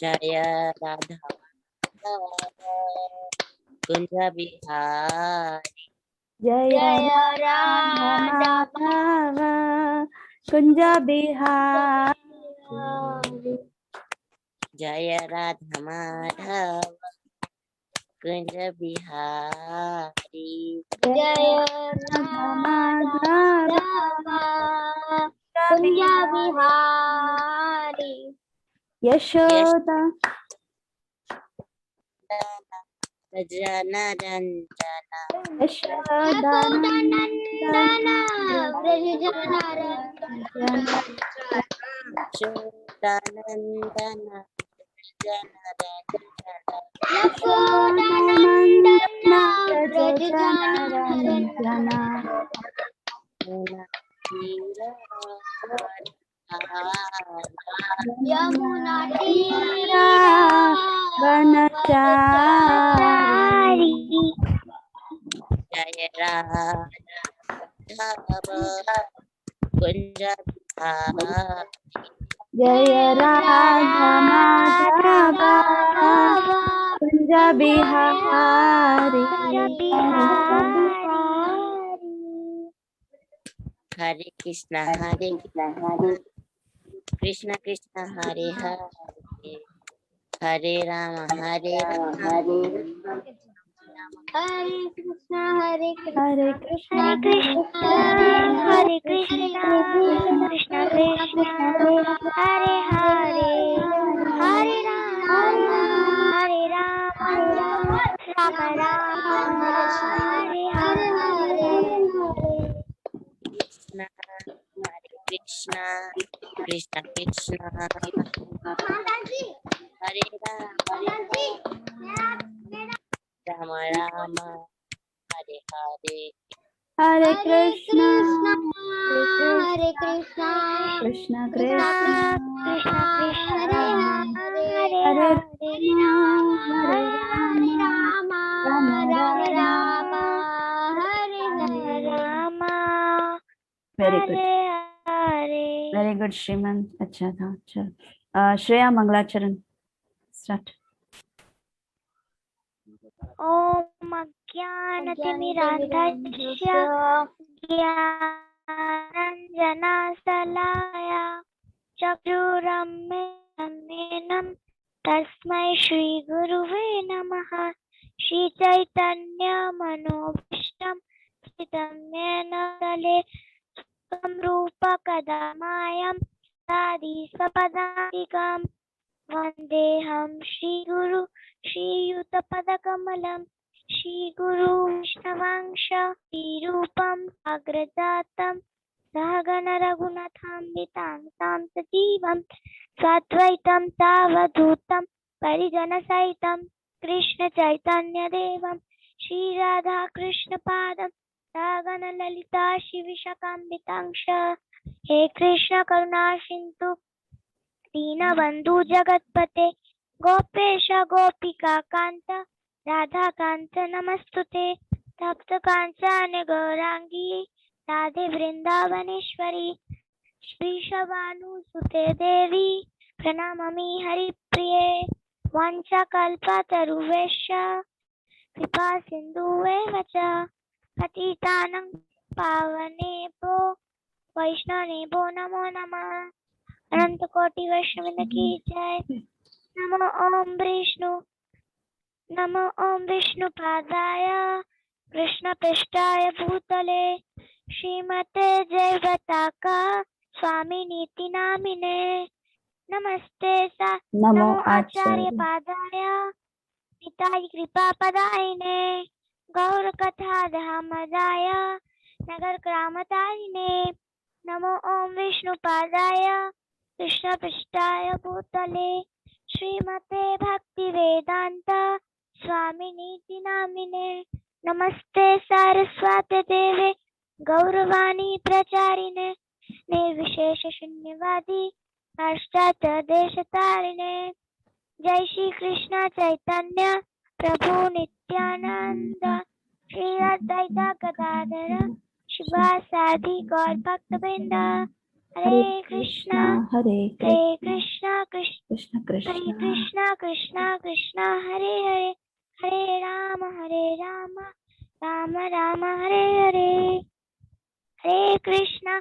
जय राधा कुंज बिहारी जय राधा माधव कुंज बिहारी। जय राधा माधव कुंज बिहारी। जय राधा माधव कुंज बिहारी। यशोदा जनार्दन यशोदा नंदन ब्रज जनार्दन यशोदानंदन यशोदा नंदन ब्रज जनार्दन यमुना तीरा वनचारी। जय राघव कुंज बिहारी। जय राधा माधव कुंज बिहारी। हरे कृष्ण कृष्ण कृष्ण हरे हरे हरे राम हरे कृष्ण हरे कृष्ण कृष्ण कृष्ण हरे हरे हरे राम राम राम हरे हरे। कृष्ण हरे कृष्ण कृष्ण कृष्ण हरे राम राम राम हरे हरे। हरे कृष्ण कृष्ण कृष्ण कृष्ण हरे हरे हरे राम राम हरे Ram very good Hare Hare. Very good श्रीमान, अच्छा था। चलो श्रेया मंगलाचरण स्टार्ट। ओम अज्ञानतिमिरान्धस्य ज्ञानाञ्जनशलाकया चक्षुरुन्मीलितं तस्मै श्रीगुरुवे नमः। श्रीचैतन्यमनोभीष्टं स्थितं येन तले तं रूपकदामायं दादिसपदान्तिकम् वन्देऽहं श्रीगुरु श्रीयुतपदकमलं श्रीगुरु वैष्णवांश श्रीरूपं अग्रजातं सहगण रघुनाथान्वितां तं सजीवं साद्वैतं सावधूतं परिजनसहितं कृष्ण चैतन्यदेवं श्रीराधाकृष्णपादं सहगण ललिता श्रीविशाखान्वितांश। हे कृष्ण करुणा सिन्धु दीनबन्धु जगत्पते गोपेश गोपिका कांत राधा कांत नमस्तुते। तप्त कांचन गौरांगी राधे वृंदावनेश्वरी श्रीशवानुसुते देवी प्रणमामि हरिप्रिये। वाञ्छाकल्पतरुभ्यश्च कृपा सिन्धुभ्येव च पतितानां पावनेभ्यो वैष्णवेभ्यो नमो नमः। अनंत कोटि वैष्णव की जय। नमो ओम विष्णु पादाय कृष्ण पृष्ठाय भूतले श्रीमते जयवताका स्वामी नीति नामिने नमस्ते नमो आचार्य पादाय पिताय कृपा पदायिने गौर कथा धामदाय नगर ग्रामतारिणे नमो ओम विष्णु पादाय कृष्ण पृष्ठाय भूतले श्रीमते भक्ति वेदांत स्वामी नीति नामिने नमस्ते सारस्वती देवे गौरवाणी प्रचारिणे निर्विशेष शून्यवादी पाश्चात्य देश तारिणे। जय श्री कृष्ण चैतन्य प्रभु नित्यानंद श्री अद्वैत गदाधर शिवासादि गौर भक्तवृंद। हरे कृष्णा हरे कृष्णा कृष्ण कृष्ण हरे कृष्ण कृष्ण कृष्ण कृष्ण हरे हरे हरे राम राम राम हरे हरे हरे कृष्ण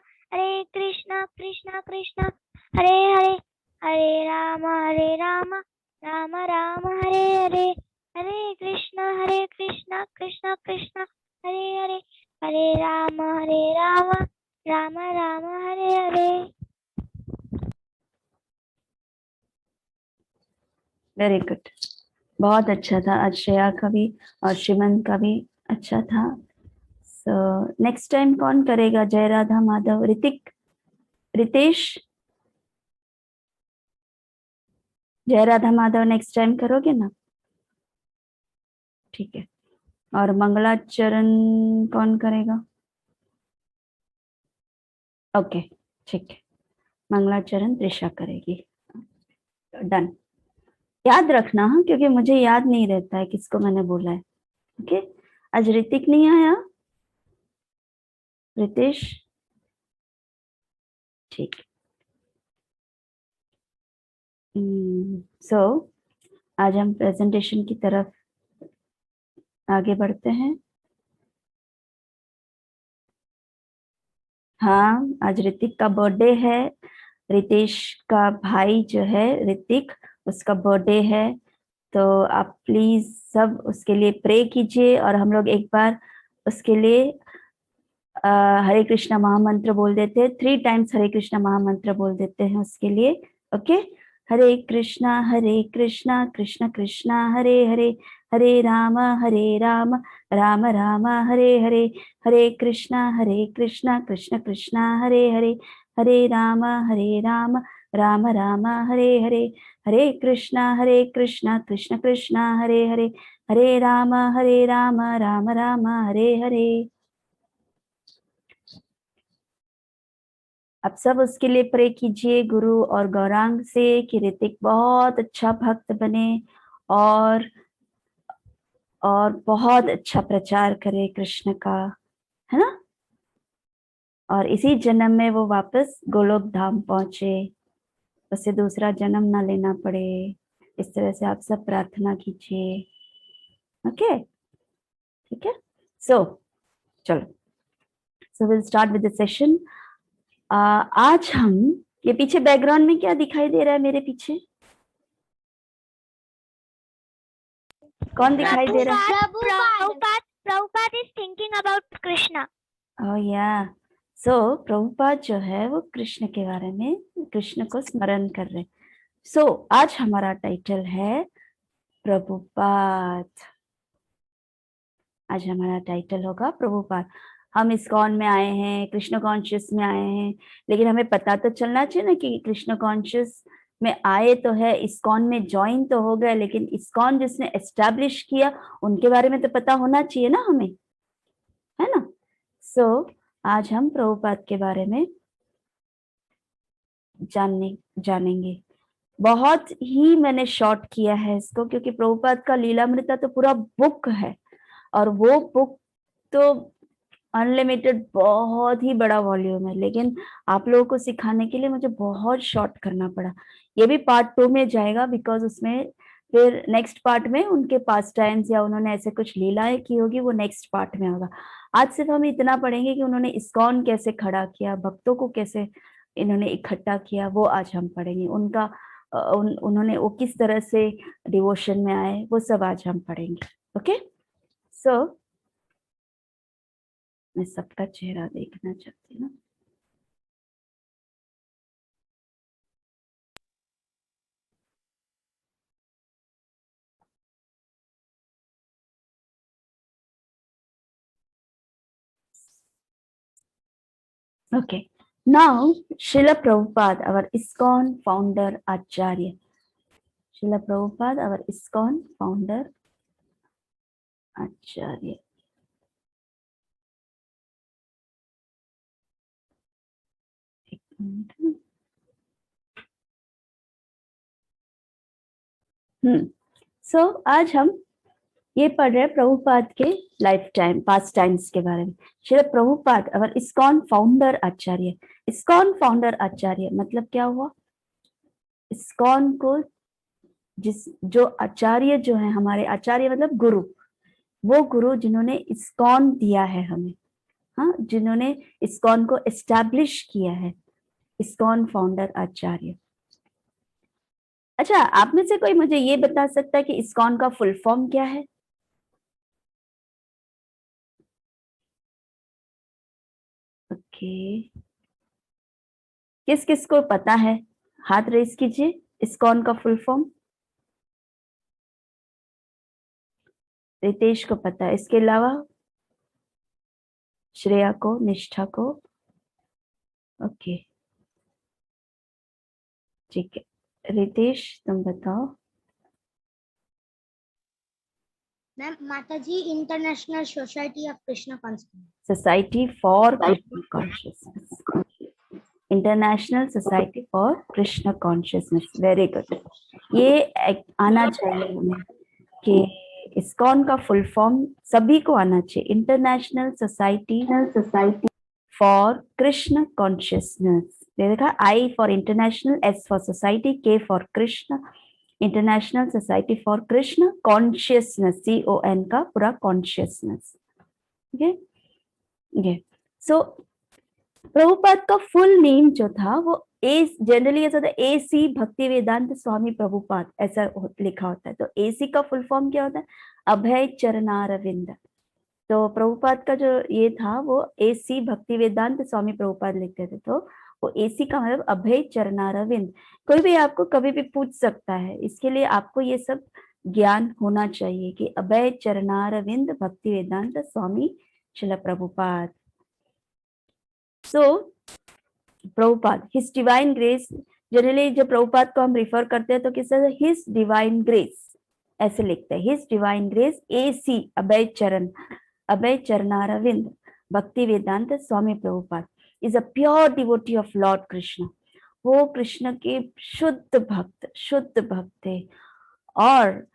कृष्ण कृष्ण हरे हरे हरे राम राम राम हरे हरे हरे कृष्ण कृष्ण कृष्ण हरे हरे हरे राम राम राम हरे हरे। वेरी गुड, बहुत अच्छा था। आज श्रेया का भी और श्रीमंत का भी अच्छा था। सो नेक्स्ट टाइम कौन करेगा? जय राधा माधव, ऋतिक, रितेश, जय राधा माधव नेक्स्ट टाइम करोगे ना? ठीक है। और मंगलाचरण कौन करेगा? ओके, ठीक है, मंगलाचरण त्रिशा करेगी। डन। याद रखना हाँ, क्योंकि मुझे याद नहीं रहता है किसको मैंने बोला है। ओके, आज ऋतिक नहीं आया, रितेश, ठीक। सो आज हम प्रेजेंटेशन की तरफ आगे बढ़ते हैं। हाँ, आज ऋतिक का बर्थडे है। रितेश का भाई जो है ऋतिक, उसका बर्थडे है। तो आप प्लीज सब उसके लिए प्रे कीजिए और हम लोग एक बार उसके लिए हरे कृष्णा महामंत्र बोल देते हैं। 3 टाइम्स हरे कृष्णा महामंत्र बोल देते हैं उसके लिए। ओके, हरे कृष्णा कृष्ण कृष्णा हरे हरे, हरे राम राम राम हरे हरे, हरे कृष्णा कृष्ण कृष्णा हरे हरे, हरे राम राम राम हरे हरे, हरे कृष्णा कृष्ण कृष्णा हरे हरे, हरे राम राम राम हरे हरे। आप सब उसके लिए प्रे कीजिए गुरु और गौरांग से कि ऋतिक बहुत अच्छा भक्त बने और बहुत अच्छा प्रचार करे कृष्ण का, है ना? और इसी जन्म में वो वापस गोलोक धाम पहुंचे, उसे दूसरा जन्म ना लेना पड़े। इस तरह से आप सब प्रार्थना कीजिए। ओके, ठीक है। सो चलो, so will start with the session. आज हम, ये पीछे बैकग्राउंड में क्या दिखाई दे रहा है? मेरे पीछे कौन दिखाई दे रहा है? Prabhupada is thinking about Krishna. ओह या, सो प्रभुपाद जो है वो कृष्ण के बारे में, कृष्ण को स्मरण कर रहे। सो आज हमारा टाइटल है प्रभुपाद। आज हमारा टाइटल होगा प्रभुपाद। हम इस्कॉन में आए हैं, कृष्ण कॉन्शियस में आए हैं, लेकिन हमें पता तो चलना चाहिए ना कि कृष्ण कॉन्शियस में आए तो है, इस्कॉन में ज्वाइन तो हो गए, लेकिन इस्कॉन जिसने एस्टैब्लिश किया उनके बारे में तो पता होना चाहिए ना हमें, है ना? सो आज हम प्रभुपाद के बारे में जानेंगे। बहुत ही मैंने शॉर्ट किया है इसको, क्योंकि प्रभुपाद का लीलामृता तो पूरा बुक है और वो बुक तो अनलिमिटेड बहुत ही बड़ा वॉल्यूम है, लेकिन आप लोगों को सिखाने के लिए मुझे बहुत शॉर्ट करना पड़ा। ये भी पार्ट 2 में जाएगा, बिकॉज उसमें फिर नेक्स्ट पार्ट में उनके पास टाइम्स या उन्होंने ऐसे कुछ लीलाएं की होगी, वो नेक्स्ट पार्ट में होगा। आज सिर्फ हम इतना पढ़ेंगे कि उन्होंने इस्कॉन कैसे खड़ा किया, भक्तों को कैसे इन्होंने इकट्ठा किया, वो आज हम पढ़ेंगे। उनका उन्होंने वो किस तरह से डिवोशन में आए, वो सब आज हम पढ़ेंगे। ओके, सो मैं सबका चेहरा देखना चाहती हूँ। Okay, now Srila Prabhupada, our ISKCON founder Acharya. Srila Prabhupada, our ISKCON founder Acharya. एक मिनट। सो आज हम ये पढ़ रहे हैं प्रभुपाद के लाइफ टाइम, पास्ट टाइम्स के बारे में। श्री प्रभुपाद अवर इस्कॉन फाउंडर आचार्य। इस्कॉन फाउंडर आचार्य मतलब क्या हुआ? इस्कॉन को जो आचार्य जो है, हमारे आचार्य मतलब गुरु, वो गुरु जिन्होंने इस्कॉन दिया है हमें, हाँ, जिन्होंने इस्कॉन को एस्टैब्लिश किया है, इस्कॉन फाउंडर आचार्य। अच्छा, आप में से कोई मुझे ये बता सकता है कि इस्कॉन का फुल फॉर्म क्या है? ओके, किस किस को पता है? हाथ रेस कीजिए। इस्कॉन का फुल फॉर्म रितेश को पता है, इसके अलावा श्रेया को, निष्ठा को? ओके, ठीक है। रितेश तुम बताओ। मैम, माता जी, international society of Krishna consciousness. Society for Krishna consciousness, international society for Krishna consciousness, very good. ये आना चाहिए हमें कि इस्कॉन का फुल फॉर्म सभी को आना चाहिए, international society for Krishna consciousness. देखा, I for international, S for society, K for Krishna, international society for Krishna consciousness, CON का पूरा कॉन्शियसनेस। सो प्रभुपाद का फुल नेम जो था वो जनरली ऐसा था, AC भक्ति वेदांत स्वामी प्रभुपाद, ऐसा लिखा होता है। तो AC का फुल फॉर्म क्या होता है? अभय चरणारविंद। तो प्रभुपाद का जो ये था वो AC भक्ति वेदांत स्वामी प्रभुपाद लिखते थे, तो वो AC का मतलब अभय चरणारविंद। कोई भी आपको कभी भी पूछ सकता है, इसके लिए आपको ये सब ज्ञान होना चाहिए कि Abhay Charanaravinda Bhakti Vedanta Swami Shrila Prabhupada. So Prabhupada, his divine grace, generally जब प्रभुपाद को हम रिफर करते हैं तो किस तरह से हिज डिवाइन ग्रेस ऐसे लिखते हैं, his divine grace AC Abhay Charanaravinda Bhakti Vedanta Swami Prabhupada is a pure devotee of lord Krishna. वो कृष्ण के शुद्ध भक्त थे, और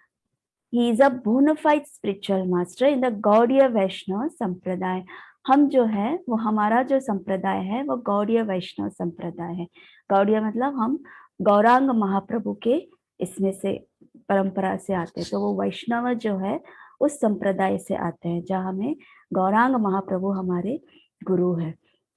he is a bona fide spiritual master in the Gaudiya Vaishnava संप्रदाय। हम जो है वो, हमारा जो संप्रदाय है वो गौड़ीय वैष्णव संप्रदाय है। गौड़ीय मतलब हम गौरांग महाप्रभु के इसमें से परंपरा से आते हैं, तो वो वैष्णव जो है उस संप्रदाय से आते हैं, जहाँ में गौरांग महाप्रभु हमारे गुरु है।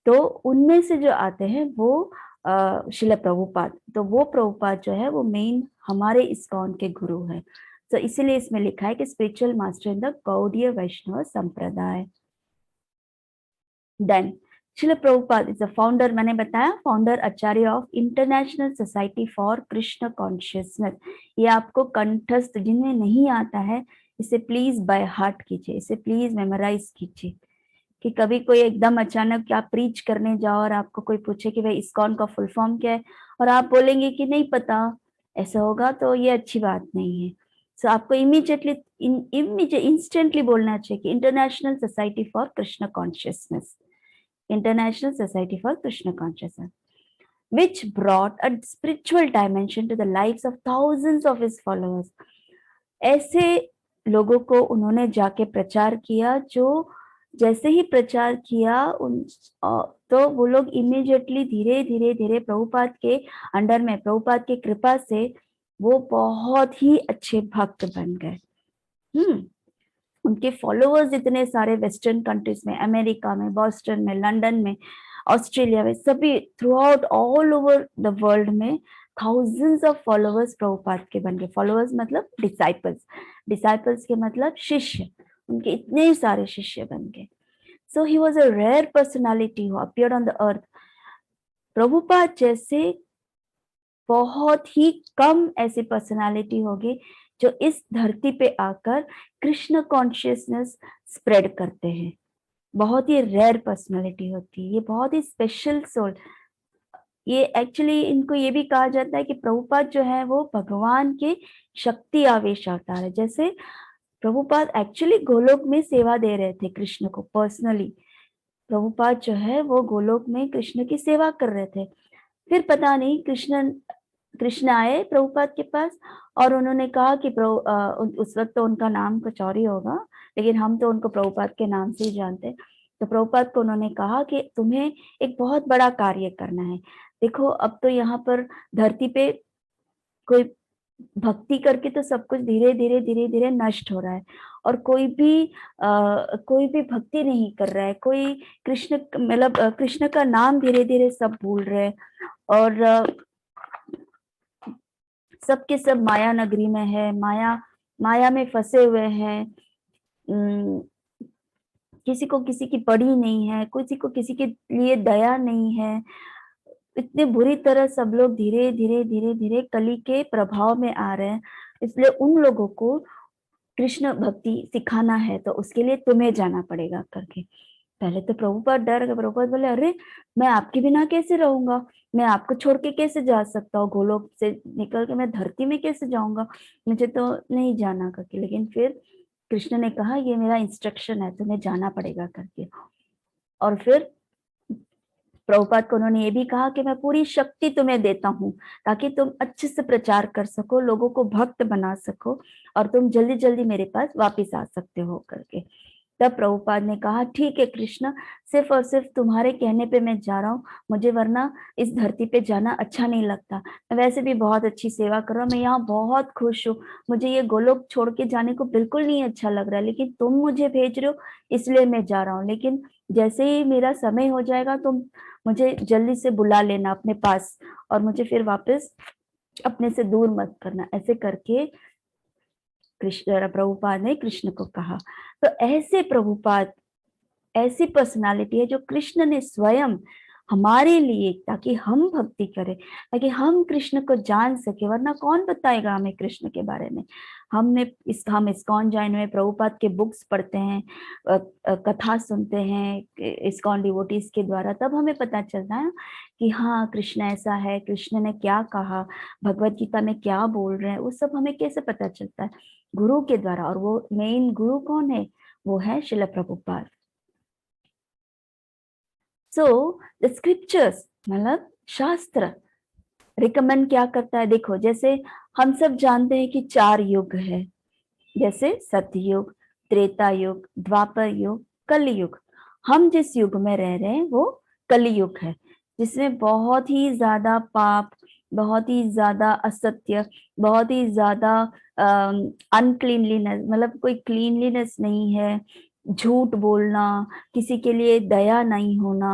तो उनमें से जो आते हैं वो श्रील प्रभुपाद, तो वो प्रभुपाद जो है वो मेन हमारे इस्कॉन के गुरु है। तो इसीलिए इसमें लिखा है कि spiritual master in the Gaudiya Vaishnava Sampradaya. Then Shrila Prabhupada is the founder, मैंने बताया, founder acharya of international society for Krishna consciousness. ये आपको कंठस्थ, जिन्हें नहीं आता है इसे प्लीज बाय हार्ट कीजिए, इसे प्लीज मेमोराइज कीजिए, कि कभी कोई एकदम अचानक आप प्रीच करने जाओ और आपको कोई पूछे कि भाई इस्कॉन का फुल फॉर्म क्या है, और आप बोलेंगे कि नहीं पता, ऐसा होगा तो ये अच्छी बात नहीं है। सो आपको इंस्टेंटली बोलना चाहिए कि international society for Krishna consciousness, international society for Krishna consciousness, which brought a spiritual dimension to the lives of thousands of his followers। ऐसे लोगों को उन्होंने जाके प्रचार किया, जो जैसे ही प्रचार किया तो वो लोग इमीडिएटली धीरे धीरे प्रभुपाद के अंडर में, प्रभुपाद की कृपा से वो बहुत ही अच्छे भक्त बन गए। उनके फॉलोअर्स इतने सारे वेस्टर्न कंट्रीज में, अमेरिका में, बॉस्टन में, लंदन में, ऑस्ट्रेलिया में, सभी through out all over the world में थाउजेंड्स ऑफ फॉलोअर्स प्रभुपाद के बन गए। फॉलोअर्स मतलब डिसाइपल्स के मतलब शिष्य, उनके इतने सारे शिष्य बन गए। So he was a rare personality who appeared on the earth. Prabhupada जैसे बहुत ही कम ऐसी पर्सनालिटी होगी जो इस धरती पे आकर कृष्ण कॉन्शियसनेस स्प्रेड करते हैं। बहुत ही रेयर पर्सनालिटी होती है, ये बहुत ही स्पेशल सोल। ये एक्चुअली इनको ये भी कहा जाता है कि प्रभुपाद जो है वो भगवान के शक्ति आवेश अवतार है। जैसे प्रभुपाद एक्चुअली गोलोक में सेवा दे रहे थे कृष्ण को पर्सनली, प्रभुपाद जो है वो गोलोक में कृष्ण की सेवा कर रहे थे। फिर पता नहीं कृष्ण आए प्रभुपाद के पास और उन्होंने कहा कि उस वक्त तो उनका नाम कुछ और ही होगा, लेकिन हम तो उनको प्रभुपाद के नाम से ही जानते। तो प्रभुपाद को उन्होंने कहा कि तुम्हें एक बहुत बड़ा कार्य करना है। देखो अब तो यहाँ पर धरती पे कोई भक्ति करके तो सब कुछ धीरे धीरे धीरे धीरे नष्ट हो रहा है, और कोई भी भक्ति नहीं कर रहा है, कोई कृष्ण मतलब कृष्ण का नाम धीरे धीरे सब भूल रहे हैं, और सबके सब माया नगरी में है, माया में फंसे हुए हैं। किसी को किसी की पड़ी नहीं है, किसी को किसी के लिए दया नहीं है। इतने बुरी तरह सब लोग धीरे धीरे धीरे धीरे कली के प्रभाव में आ रहे हैं। इसलिए उन लोगों को कृष्ण भक्ति सिखाना है तो उसके लिए तुम्हें जाना पड़ेगा करके। पहले तो प्रभुपाद डर गए। प्रभुपाद बोले, अरे मैं आपके बिना कैसे रहूंगा, मैं आपको छोड़ के कैसे जा सकता हूँ, गोलोक से निकल के मैं धरती में कैसे जाऊंगा, मुझे तो नहीं जाना करके। लेकिन फिर कृष्ण ने कहा, ये मेरा इंस्ट्रक्शन है, तुम्हें जाना पड़ेगा करके। और फिर प्रभुपाद को उन्होंने ये भी कहा कि मैं पूरी शक्ति तुम्हें देता हूँ ताकि तुम अच्छे से प्रचार कर सको, लोगों को भक्त बना सको, और तुम जल्दी जल्दी मेरे पास वापिस आ सकते हो करके। तब प्रभुपाद ने कहा, ठीक है कृष्ण, सिर्फ और सिर्फ तुम्हारे कहने पे मैं जा रहा हूँ, मुझे वरना इस धरती पे जाना अच्छा नहीं लगता। मैं वैसे भी बहुत अच्छी सेवा कर रहा हूँ, मैं यहाँ बहुत खुश हूँ, मुझे ये गोलोक छोड़ के जाने को बिल्कुल नहीं अच्छा लग रहा है, लेकिन तुम मुझे भेज रहे हो इसलिए मैं जा रहा हूँ। लेकिन जैसे ही मेरा समय हो जाएगा तुम मुझे जल्दी से बुला लेना अपने पास, और मुझे फिर वापस अपने से दूर मत करना। ऐसे करके प्रभुपाद ने कृष्ण को कहा। तो ऐसे प्रभुपाद ऐसी पर्सनालिटी है जो कृष्ण ने स्वयं हमारे लिए, ताकि हम भक्ति करें, ताकि हम कृष्ण को जान सके, वरना कौन बताएगा हमें कृष्ण के बारे में। हम इस्कॉन ज्वाइन हुए, प्रभुपाद के बुक्स पढ़ते हैं, कथा सुनते हैं इस्कॉन डिवोटीज के द्वारा, तब हमें पता चलता है कि हाँ कृष्ण ऐसा है, कृष्ण ने क्या कहा, भगवत गीता में क्या बोल रहे हैं, वो सब हमें कैसे पता चलता है? गुरु के द्वारा। और वो मेन गुरु कौन है? वो है Srila Prabhupada. So the scriptures मतलब शास्त्र रिकमेंड क्या करता है? देखो, जैसे हम सब जानते हैं कि 4 युग है, जैसे सतयुग, त्रेता युग, द्वापर युग, कलयुग। हम जिस युग में रह रहे हैं वो कलयुग है, जिसमें बहुत ही ज्यादा पाप, बहुत ही ज्यादा असत्य, बहुत ही ज्यादा अनक्लीनलीनेस, मतलब कोई क्लीनलीनेस नहीं है, झूठ बोलना, किसी के लिए दया नहीं होना,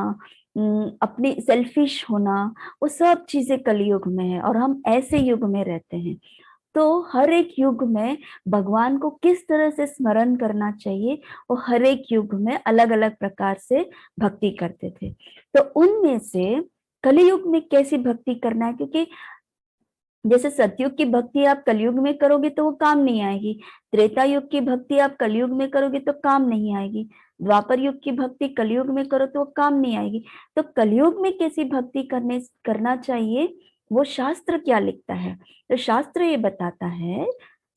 अपनी सेल्फिश होना, वो सब चीजें कलयुग में है, और हम ऐसे युग में रहते हैं। तो हर एक युग में भगवान को किस तरह से स्मरण करना चाहिए, वो हर एक युग में अलग अलग प्रकार से भक्ति करते थे। तो उनमें से कलयुग में कैसी भक्ति करना है, क्योंकि जैसे सतयुग की भक्ति आप कलयुग में करोगे तो वो काम नहीं आएगी, त्रेता युग की भक्ति आप कलयुग में करोगे तो काम नहीं आएगी, द्वापर युग की भक्ति कलयुग में करो तो वो काम नहीं आएगी। तो कलयुग में कैसी भक्ति करना चाहिए, वो शास्त्र क्या लिखता है? तो शास्त्र ये बताता है,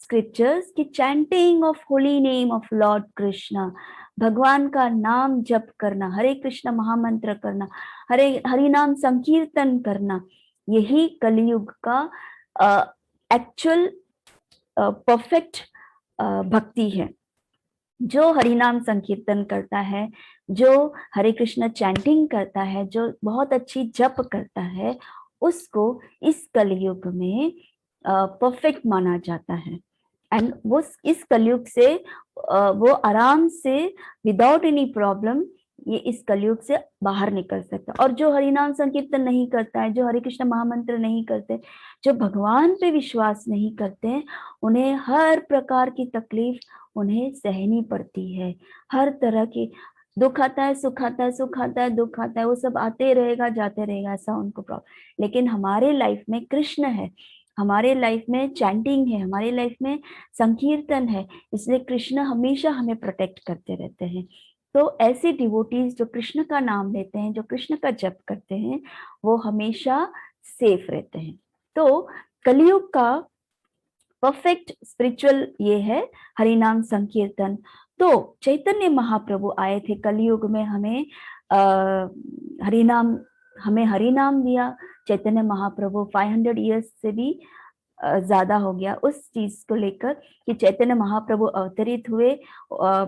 स्क्रिप्चर्स, की chanting of holy name of Lord Krishna, भगवान का नाम जप करना, हरे कृष्ण महामंत्र करना, हरि नाम संकीर्तन करना, यही कलयुग का एक्चुअल परफेक्ट भक्ति है। जो हरिनाम संकीर्तन करता है, जो हरे कृष्ण चैंटिंग करता है, जो बहुत अच्छी जप करता है, उसको इस कलयुग में परफेक्ट माना जाता है। एंड वो इस कलयुग से वो आराम से विदाउट एनी प्रॉब्लम ये इस कलयुग से बाहर निकल सकता है। और जो हरिनाम संकीर्तन नहीं करता है, जो हरे कृष्ण महामंत्र नहीं करते, जो भगवान पे विश्वास नहीं करते हैं, उन्हें हर प्रकार की तकलीफ उन्हें सहनी पड़ती है। हर तरह की दुख आता है, सुख आता है, सुख आता है, दुख आता है, वो सब आते रहेगा जाते रहेगा, ऐसा उनको प्रॉब्लम। लेकिन हमारे लाइफ में कृष्ण है, हमारे लाइफ में चैंटिंग है, हमारे लाइफ में संकीर्तन है, इसलिए कृष्ण हमेशा हमें प्रोटेक्ट करते रहते हैं। तो ऐसे डिवोटीज जो कृष्ण का नाम लेते हैं, जो कृष्ण का जप करते हैं, वो हमेशा सेफ रहते हैं। तो कलयुग का परफेक्ट स्पिरिचुअल ये है हरिनाम संकीर्तन। तो चैतन्य महाप्रभु आए थे कलयुग में, हमें हरिनाम दिया। चैतन्य महाप्रभु 500 ईयर्स से भी ज्यादा हो गया उस चीज को लेकर कि चैतन्य महाप्रभु अवतरित हुए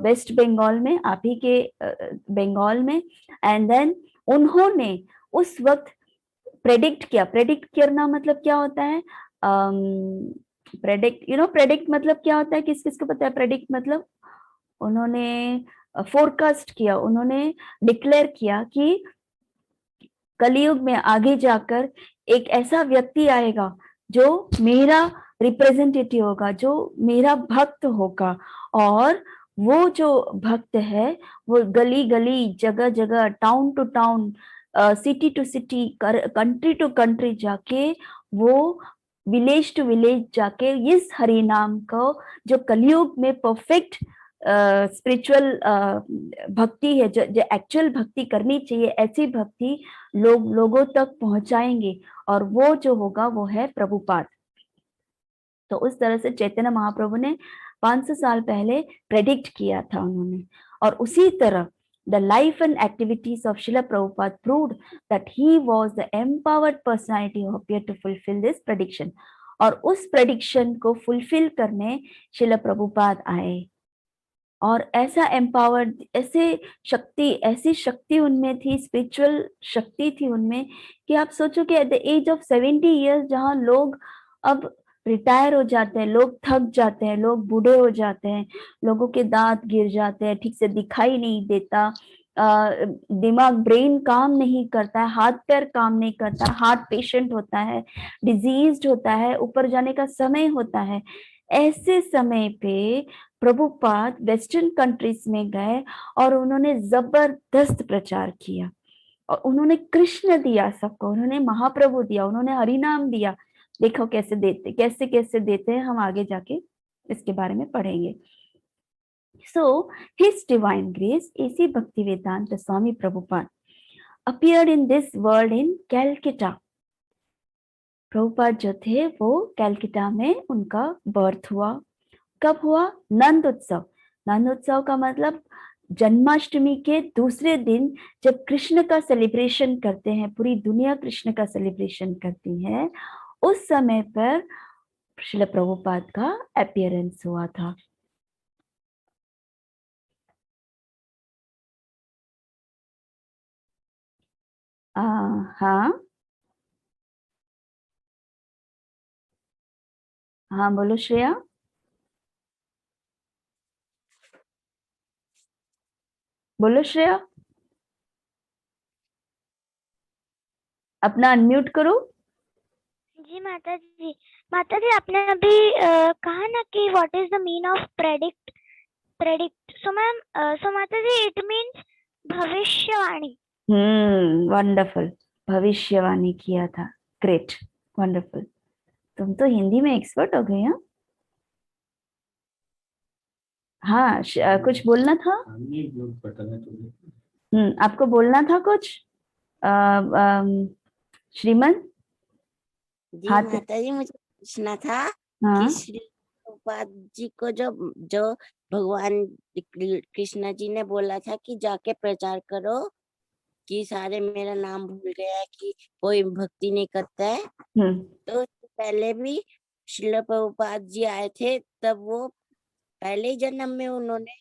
वेस्ट बंगाल में, आप ही के बंगाल में। एंड देन उन्होंने उस वक्त प्रेडिक्ट करना मतलब क्या होता है? प्रेडिक्ट, प्रेडिक्ट मतलब क्या होता है, किस किस को पता है प्रेडिक्ट मतलब? उन्होंने फोरकास्ट किया, उन्होंने डिक्लेयर किया कि कलयुग में आगे जाकर एक ऐसा व्यक्ति आएगा जो मेरा रिप्रेजेंटेटिव होगा, जो मेरा भक्त होगा, और वो जो भक्त है वो गली गली, जगह जगह, town to town, city to city, country to country जाके, वो विलेज टू विलेज जाके इस हरि नाम को, जो कलयुग में परफेक्ट स्पिरिचुअल भक्ति है, जो एक्चुअल भक्ति करनी चाहिए, ऐसी भक्ति लोगों तक पहुंचाएंगे, और वो जो होगा वो है प्रभुपाद। तो उस तरह से चैतन्य महाप्रभु ने 500 साल पहले प्रेडिक्ट किया था उन्होंने, और उसी तरह the life and activities of Srila Prabhupada proved that he was the empowered personality who appeared to fulfill this prediction. और उस prediction को fulfill करने श्रील प्रभुपाद आए, और ऐसा एम्पावर्ड, ऐसी शक्ति उनमें थी, स्पिरिचुअल शक्ति थी उनमें, कि आप सोचो कि at the age of 70 years, जहाँ लोग अब रिटायर हो जाते हैं, लोग थक जाते हैं, लोग बूढ़े हो जाते हैं, लोगों के दांत गिर जाते हैं, ठीक से दिखाई नहीं देता, दिमाग, ब्रेन काम नहीं करता है, हाथ पैर काम नहीं करता, हार्ट पेशेंट होता है, डिजीज्ड होता है, ऊपर जाने का समय होता है, ऐसे समय पे प्रभुपाद वेस्टर्न कंट्रीज में गए और उन्होंने जबरदस्त प्रचार किया, और उन्होंने कृष्ण दिया सबको, उन्होंने महाप्रभु दिया, उन्होंने हरि नाम दिया। देखो कैसे देते हैं, हम आगे जाके इसके बारे में पढ़ेंगे। So his divine grace AC Bhaktivedanta Swami Prabhupada appeared in this world in Calcutta. Prabhupada जो थे वो कैलकाटा में उनका बर्थ हुआ। कब हुआ? नंद उत्सव। नंद उत्सव का मतलब जन्माष्टमी के दूसरे दिन, जब कृष्ण का सेलिब्रेशन करते हैं, पूरी दुनिया कृष्ण का सेलिब्रेशन करती है, उस समय पर श्रील प्रभुपाद का अपीयरेंस हुआ था। हाँ हाँ, बोलो श्रेया। बोलो श्रेया, अपना अनम्यूट करो। जी माता जी, आपने अभी कहा ना कि what is the mean of predict. So ma'am, so माता जी, इट मीन्स भविष्यवाणी। वंडरफुल, भविष्यवाणी किया था। Great, wonderful. तुम तो हिंदी में एक्सपर्ट हो गई। हाँ, कुछ बोलना था। आपको बोलना था कुछ, श्रीमन। जी हाँ माता जी, मुझे पूछना था हाँ कि श्री प्रभुपाद जी को जो जो भगवान कृष्ण जी ने बोला था कि जाके प्रचार करो कि सारे मेरा नाम भूल गया है, कि कोई भक्ति नहीं करता है, तो पहले भी श्रील प्रभुपाद जी आए थे, तब वो पहले ही जन्म में उन्होंने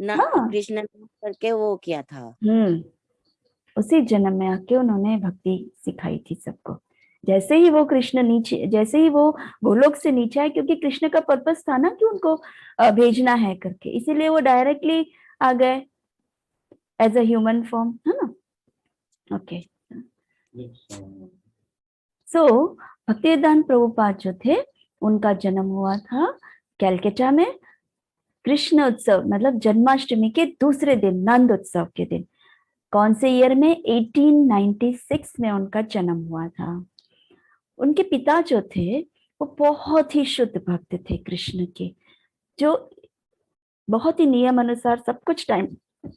हाँ। कृष्ण करके वो किया था। उसी जन्म में आके उन्होंने भक्ति सिखाई थी सबको। जैसे ही वो कृष्ण नीचे, जैसे ही वो गोलोक से नीचे आए, क्योंकि कृष्ण का पर्पस था ना कि उनको भेजना है करके, इसीलिए वो डायरेक्टली आ गए एज अ ह्यूमन फॉर्म, है ना। ओके, सो भक्तिवेदांत प्रभुपाद जो थे, उनका जन्म हुआ था कैलकाटा में, कृष्ण उत्सव मतलब जन्माष्टमी के दूसरे दिन, नंद उत्सव के दिन। कौन से ईयर में? 1896 में उनका जन्म हुआ था। उनके पिता जो थे वो बहुत ही शुद्ध भक्त थे कृष्ण के, जो बहुत ही नियम अनुसार सब कुछ टाइम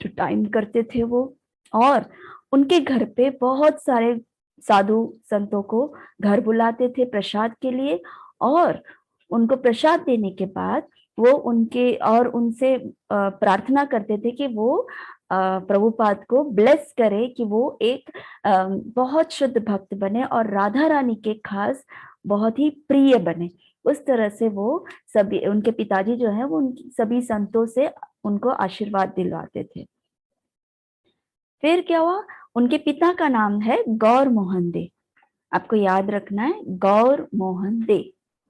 टू टाइम करते थे वो। और उनके घर पे बहुत सारे साधु संतों को घर बुलाते थे प्रसाद के लिए, और उनको प्रसाद देने के बाद वो उनसे प्रार्थना करते थे कि वो प्रभुपाद को ब्लेस करे, कि वो एक बहुत शुद्ध भक्त बने और राधा रानी के खास बहुत ही प्रिय बने। उस तरह से वो सभी, उनके पिताजी जो है वो उन सभी संतों से उनको आशीर्वाद दिलवाते थे। फिर क्या हुआ? उनके पिता का नाम है गौर मोहन दे। आपको याद रखना है, गौर मोहन दे।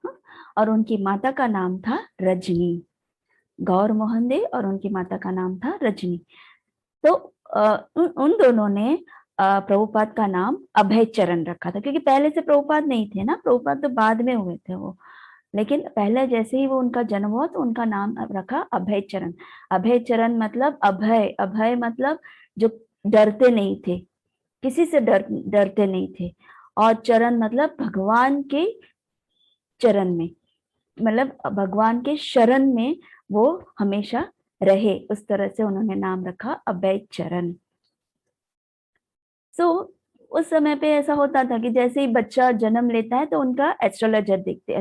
हाँ? और उनकी माता का नाम था रजनी। गौर मोहन दे और उनकी माता का नाम था रजनी। तो उन दोनों ने प्रभुपाद का नाम अभय चरण रखा था, क्योंकि पहले से प्रभुपाद नहीं थे ना, प्रभुपाद तो बाद में हुए थे वो। लेकिन पहले जैसे ही वो उनका जन्म हुआ तो उनका नाम रखा अभय चरण। अभय चरण मतलब अभय, अभय मतलब जो डरते नहीं थे, किसी से डरते नहीं थे। और चरण मतलब भगवान के चरण में, मतलब भगवान के शरण में वो हमेशा रहे, उस तरह से उन्होंने नाम रखा अभय चरण। सो उस समय पे ऐसा होता था कि जैसे ही बच्चा जन्म लेता है तो उनका एस्ट्रोलॉजी देखते,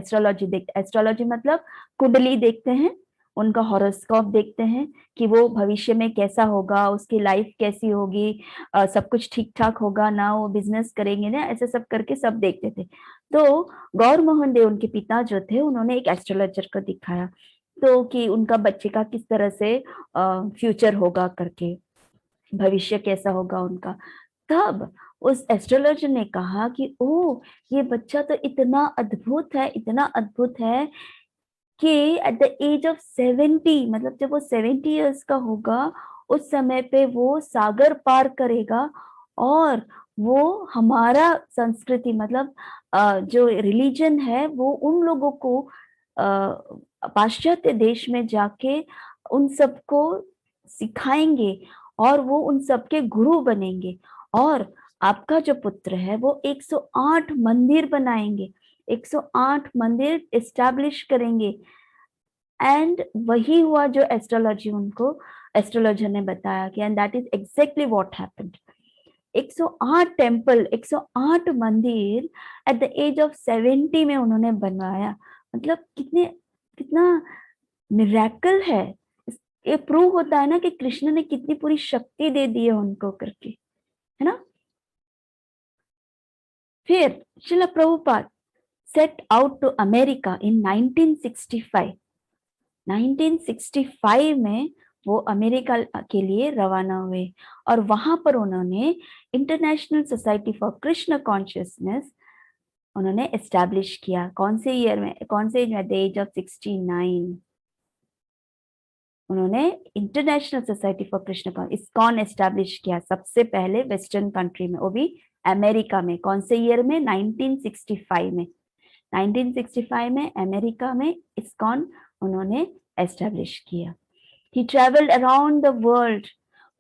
एस्ट्रोलॉजी मतलब कुंडली देखते हैं, उनका हॉरोस्कोप देखते हैं कि वो भविष्य में कैसा होगा, उसकी लाइफ कैसी होगी, सब कुछ ठीक ठाक होगा ना, वो बिजनेस करेंगे ना, ऐसे सब करके सब देखते थे। तो गौर मोहन देव उनके पिता जो थे, उन्होंने एक एस्ट्रोलॉजर को दिखाया, तो कि उनका बच्चे का किस तरह से फ्यूचर होगा करके, भविष्य कैसा होगा उनका। तब उस एस्ट्रोलॉजर ने कहा कि ओ, ये बच्चा तो इतना अद्भुत है, इतना अद्भुत है कि एट द एज ऑफ 70, मतलब जब वो 70 ईयर्स का होगा, उस समय पे वो सागर पार करेगा और वो हमारा संस्कृति मतलब जो रिलीजन है वो उन लोगों को पाश्चात्य देश में जाके उन सबको सिखाएंगे और वो उन सबके गुरु बनेंगे। और आपका जो पुत्र है वो 108 मंदिर बनाएंगे, 108 मंदिर एस्टैब्लिश करेंगे। एंड वही हुआ जो एस्ट्रोलॉजर ने बताया कि, and that is exactly what happened. 108 temple, 108 मंदिर एट द एज ऑफ 70 में उन्होंने बनवाया। मतलब कितना मिरेकल है। ये प्रूव होता है ना कि कृष्ण ने कितनी पूरी शक्ति दे दी है उनको करके, है ना। फिर Shrila Prabhupada set out to America in 1965। 1965 में वो अमेरिका के लिए रवाना हुए और वहां पर उन्होंने international society for Krishna consciousness उन्होंने एस्टैब्लिश किया। कौन से ईयर में, कौन से एज में? द एज ऑफ 69 उन्होंने international society for Krishna ISKCON establish किया, सबसे पहले वेस्टर्न कंट्री में, वो भी अमेरिका में। कौन से ईयर में? 1965 में। 1965 में अमेरिका में इस्कॉन उन्होंने एस्टैब्लिश किया। ही ट्रेवल्ड अराउंड द वर्ल्ड,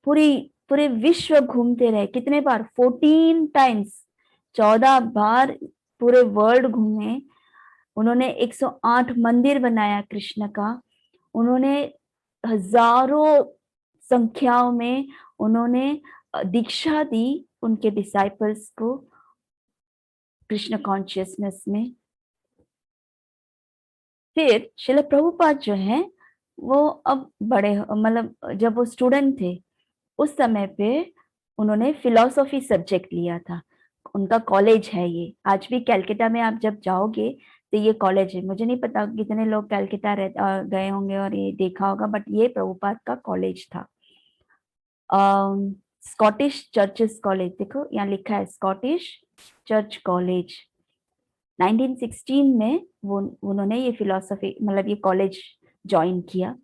पूरे विश्व घूमते रहे। कितने बार? 14 टाइम्स, 14 बार पूरे वर्ल्ड घूमे। उन्होंने 108 मंदिर बनाया कृष्ण का। उन्होंने हजारों संख्याओं में उन्होंने दीक्षा दी उनके डिसाइपल्स को कृष्ण कॉन्शियसनेस में। फिर श्रील प्रभुपाद जो है वो अब बड़े, मतलब जब वो स्टूडेंट थे उस समय पे उन्होंने फिलॉसफी सब्जेक्ट लिया था। उनका कॉलेज है ये, आज भी कलकत्ता में आप जब जाओगे तो ये कॉलेज है। मुझे नहीं पता कितने लोग कलकत्ता गए होंगे और ये देखा होगा, बट ये प्रभुपाद का कॉलेज था। स्कॉटिश चर्चेस कॉलेज, देखो यहाँ लिखा है स्कॉटिश चर्च कॉलेज। 1916 में वो उन्होंने ये फिलॉसफी मतलब ये कॉलेज ज्वाइन किया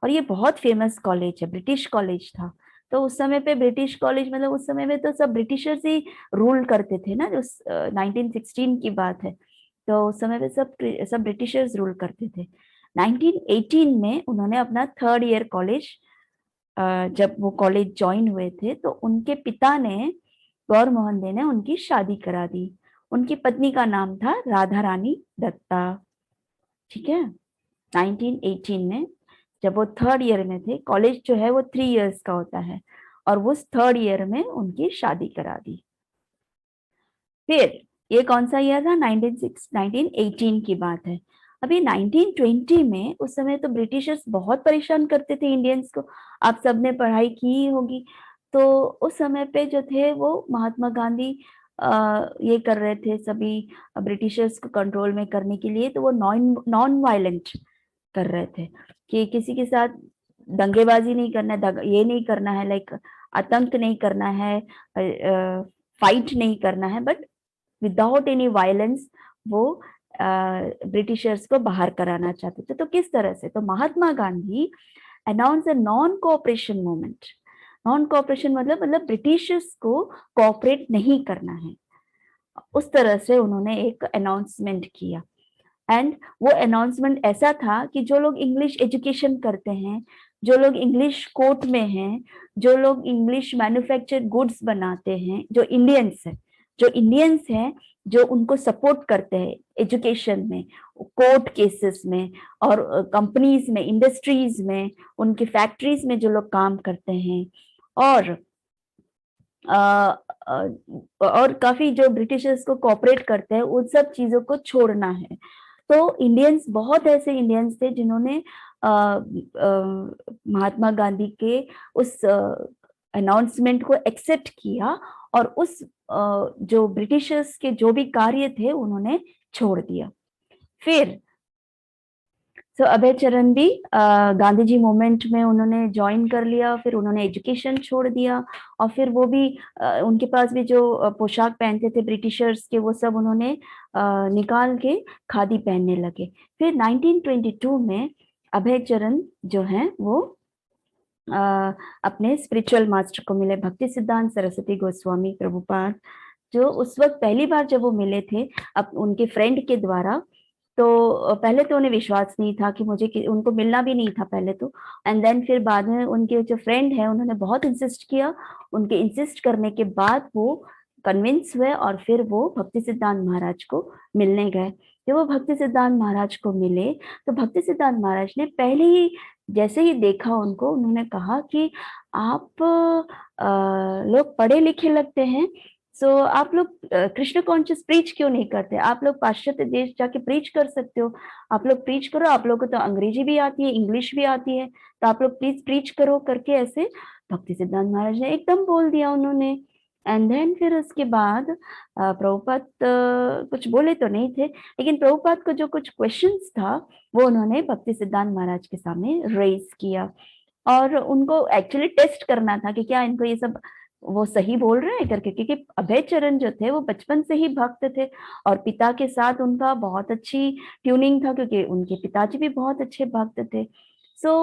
और ये बहुत फेमस कॉलेज है, ब्रिटिश कॉलेज था। तो उस समय पे ब्रिटिश कॉलेज मतलब उस समय में तो सब ब्रिटिशर्स ही रूल करते थे ना, जो 1916 की बात है। तो उस समय पे सब ब्रिटिशर्स रूल करते थे। 1918 में उन्होंने अपना 3rd ईयर कॉलेज, जब वो कॉलेज ज्वाइन हुए थे तो उनके पिता ने, गौर मोहन दे ने उनकी शादी करा दी। उनकी पत्नी का नाम था राधा रानी दत्ता। ठीक है। 1918 में जब वो 3rd ईयर में थे, कॉलेज जो है वो 3 इयर्स का होता है, और वो 3rd ईयर में उनकी शादी करा दी। फिर ये कौन सा ईयर था? 1918 की बात है। अभी 1920 में, उस समय तो ब्रिटिशर्स बहुत परेशान करते थे इंडियंस को, आप सबने पढ़ाई की होगी। तो उस समय पे जो थे वो महात्मा गांधी ये कर रहे थे सभी ब्रिटिशर्स को कंट्रोल में करने के लिए। तो वो नॉन वायलेंट कर रहे थे कि किसी के साथ दंगेबाजी नहीं करना है, ये नहीं करना है, लाइक आतंक नहीं करना है, फाइट नहीं करना है, बट विदाउट एनी वायलेंस वो ब्रिटिशर्स को बाहर कराना चाहते थे। तो किस तरह से? तो Mahatma Gandhi announce a non cooperation movement. Non cooperation मतलब ब्रिटिशर्स को कोऑपरेट नहीं करना है, उस तरह से उन्होंने एक अनाउंसमेंट किया। एंड वो अनाउंसमेंट ऐसा था कि जो लोग इंग्लिश एजुकेशन करते हैं, जो लोग इंग्लिश कोर्ट में हैं, जो लोग इंग्लिश मैन्युफैक्चर गुड्स बनाते हैं, जो इंडियंस हैं जो उनको सपोर्ट करते हैं एजुकेशन में, कोर्ट केसेस में, और कंपनीज में, इंडस्ट्रीज में, उनकी फैक्ट्रीज में जो लोग काम करते हैं, और काफी जो ब्रिटिशर्स को कोऑपरेट करते हैं, उन सब चीजों को छोड़ना है। तो इंडियंस, बहुत ऐसे इंडियंस थे जिन्होंने महात्मा गांधी के उस अनाउंसमेंट को एक्सेप्ट किया और उस जो ब्रिटिशर्स के जो भी कार्य थे उन्होंने छोड़ दिया। फिर अभय चरण भी गांधी जी मूवमेंट में उन्होंने ज्वाइन कर लिया। फिर उन्होंने एजुकेशन छोड़ दिया और फिर वो भी उनके पास भी जो पोशाक पहनते थे ब्रिटिशर्स के, वो सब उन्होंने निकाल के खादी पहनने लगे। फिर 1922 में अभय चरण जो हैं वो अपने स्पिरिचुअल मास्टर को मिले, भक्ति सिद्धांत सरस्वती गोस्वामी प्रभुपाद, जो उस वक्त पहली बार जब वो मिले थे अब उनके फ्रेंड के द्वारा। तो पहले तो उन्हें विश्वास नहीं था कि उनको मिलना भी नहीं था पहले तो। एंड देन फिर बाद में उनके जो फ्रेंड है उन्होंने बहुत इंसिस्ट किया। उनके इंसिस्ट करने के बाद वो कन्विंस हुए और फिर वो भक्ति सिद्धांत महाराज को मिलने गए। जब वो भक्ति सिद्धांत महाराज को मिले तो भक्ति सिद्धांत महाराज ने पहले ही जैसे ही देखा उनको, उन्होंने कहा कि आप लोग पढ़े लिखे लगते हैं, सो आप लोग कृष्ण कॉन्शियस प्रीच क्यों नहीं करते? आप लोग पाश्चात्य देश जाके प्रीच कर सकते हो, आप लोग प्रीच करो, आप लोगों को तो अंग्रेजी भी आती है, इंग्लिश भी आती है, तो आप लोग प्लीज प्रीच करो करके ऐसे भक्ति सिद्धांत महाराज ने एकदम बोल दिया उन्होंने। एंड देन फिर उसके बाद प्रभुपाद कुछ बोले तो नहीं थे, लेकिन प्रभुपाद को जो कुछ क्वेश्चंस था वो उन्होंने भक्ति सिद्धांत महाराज के सामने रेज किया और उनको एक्चुअली टेस्ट करना था कि क्या इनको ये सब वो सही बोल रहे हैं करके। क्योंकि अभय चरण जो थे वो बचपन से ही भक्त थे और पिता के साथ उनका बहुत अच्छी ट्यूनिंग था, क्योंकि उनके पिताजी भी बहुत अच्छे भक्त थे। सो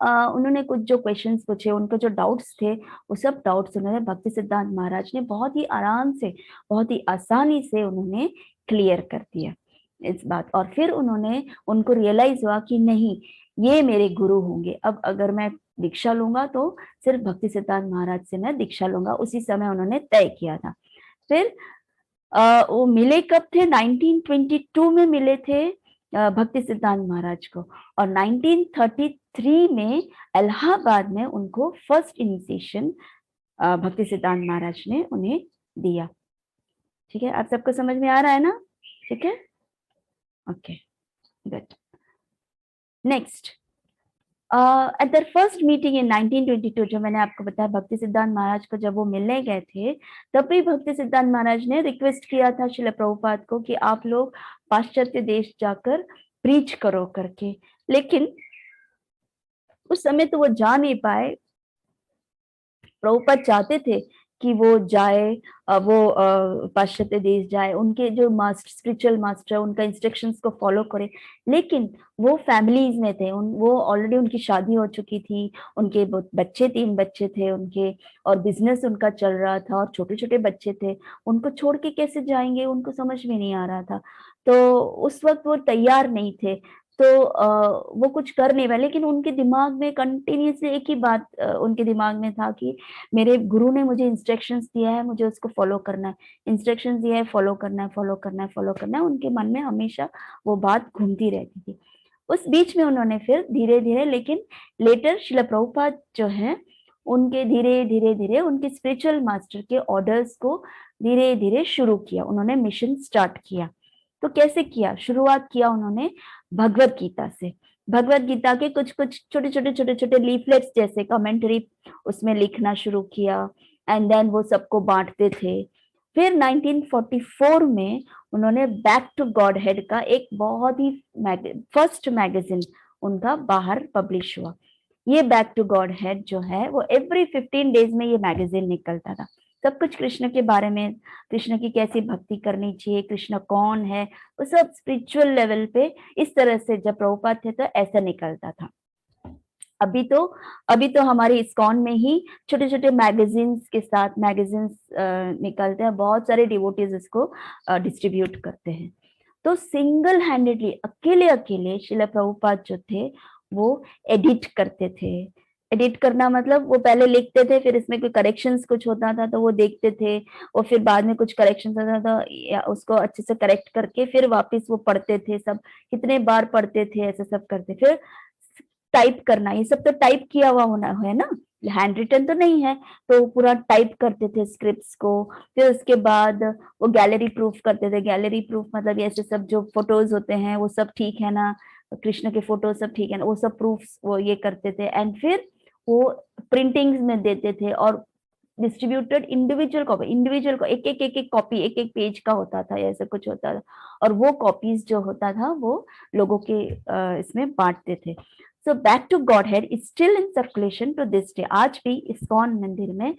उन्होंने कुछ जो क्वेश्चंस पूछे, उनको जो डाउट्स थे, वो सब डाउट्स उन्होंने भक्ति सिद्धांत महाराज ने बहुत ही आराम से, बहुत ही आसानी से उन्होंने क्लियर कर दिया इस बात। और फिर उनको रियलाइज हुआ कि नहीं, ये मेरे गुरु होंगे, अब अगर मैं दीक्षा लूंगा तो सिर्फ भक्ति सिद्धांत महाराज से मैं दीक्षा लूंगा। उसी समय उन्होंने तय किया था। फिर वो मिले कब थे? 1922 में मिले थे भक्ति सिद्धांत महाराज को, और 1933 में इलाहाबाद में उनको फर्स्ट इनिशिएशन भक्ति सिद्धांत महाराज ने उन्हें दिया। ठीक है, आप सबको समझ में आ रहा है ना? ठीक है, okay, good. Next, eight there first meeting in 1922, जो मैंने आपको बताया भक्ति सिद्धांत महाराज को जब वो मिलने गए थे, तब भी भक्ति सिद्धांत महाराज ने रिक्वेस्ट किया था श्रील प्रभुपाद को कि आप लोग पाश्चात्य देश जाकर प्रीच करो करके। लेकिन उस समय तो वो जा नहीं पाए। प्रभुपाद चाहते थे कि वो जाए, वो पाश्चात्य देश जाए, उनके जो मास्टर, स्पिरिचुअल मास्टर, उनका इंस्ट्रक्शंस को फॉलो करे, लेकिन वो फैमिलीज में थे, वो ऑलरेडी उनकी शादी हो चुकी थी, उनके बच्चे, 3 बच्चे थे उनके, और बिजनेस उनका चल रहा था, और छोटे छोटे बच्चे थे, उनको छोड़ के कैसे जाएंगे, उनको समझ में नहीं आ रहा था। तो उस वक्त वो तैयार नहीं थे, तो वो कुछ कर नहीं पाए। लेकिन उनके दिमाग में कंटिन्यूसली एक ही बात उनके दिमाग में था कि मेरे गुरु ने मुझे इंस्ट्रक्शंस दिया है, मुझे उसको फॉलो करना है, इंस्ट्रक्शंस दिया है, फॉलो करना है, फॉलो करना है, फॉलो करना है। उनके मन में हमेशा वो बात घूमती रहती थी। उस बीच में उन्होंने फिर धीरे धीरे, लेकिन लेटर श्रील प्रभुपाद जो है उनके धीरे धीरे धीरे उनके स्पिरिचुअल मास्टर के ऑर्डर्स को धीरे धीरे शुरू किया, उन्होंने मिशन स्टार्ट किया। तो कैसे किया? शुरुआत किया उन्होंने भगवत गीता से। भगवत गीता के कुछ कुछ छोटे छोटे लीफलेट्स जैसे कमेंट्री उसमें लिखना शुरू किया, एंड देन वो सबको बांटते थे। फिर 1944 में उन्होंने बैक टू गॉड हेड का एक बहुत ही फर्स्ट मैगजीन उनका बाहर पब्लिश हुआ। ये बैक टू गॉड हेड जो है वो एवरी 15 डेज में ये मैगजीन निकलता था। सब कुछ कृष्ण के बारे में, कृष्ण की कैसी भक्ति करनी चाहिए, कृष्ण कौन है, वो सब स्पिरिचुअल लेवल पे इस तरह से जब प्रभुपाद थे तो ऐसा निकलता था। अभी तो हमारे इस्कॉन में ही छोटे छोटे मैगजीन्स के साथ मैगजीन्स निकलते हैं, बहुत सारे डिवोटीज इसको डिस्ट्रीब्यूट करते हैं। तो सिंगल हैंडेडली अकेले अकेले श्रील प्रभुपाद जो थे वो एडिट करते थे। एडिट करना मतलब वो पहले लिखते थे, फिर इसमें कोई करेक्शंस कुछ होता था तो वो देखते थे, और फिर बाद में कुछ करेक्शंस होता था या उसको अच्छे से करेक्ट करके फिर वापस वो पढ़ते थे। सब कितने बार पढ़ते थे, ऐसे सब करते। फिर टाइप करना, ये सब तो टाइप किया हुआ होना है ना, हैंड रिटन तो नहीं है, तो पूरा टाइप करते थे स्क्रिप्ट्स को। फिर उसके बाद वो गैलरी प्रूफ करते थे। गैलरी प्रूफ मतलब ऐसे सब जो फोटोज होते हैं वो सब ठीक है ना, कृष्ण के फोटो सब ठीक है ना, वो सब प्रूफ वो ये करते थे। एंड फिर वो प्रिंटिंग्स में देते थे और डिस्ट्रीब्यूटेड इंडिविजुअल कॉपी, इंडिविजुअल को एक एक कॉपी एक एक पेज का होता था, ऐसा कुछ होता था। और वो कॉपीज जो होता था वो लोगों के इसमें बांटते थे। So back to god head is still in circulation to this day. आज भी इस्कॉन मंदिर में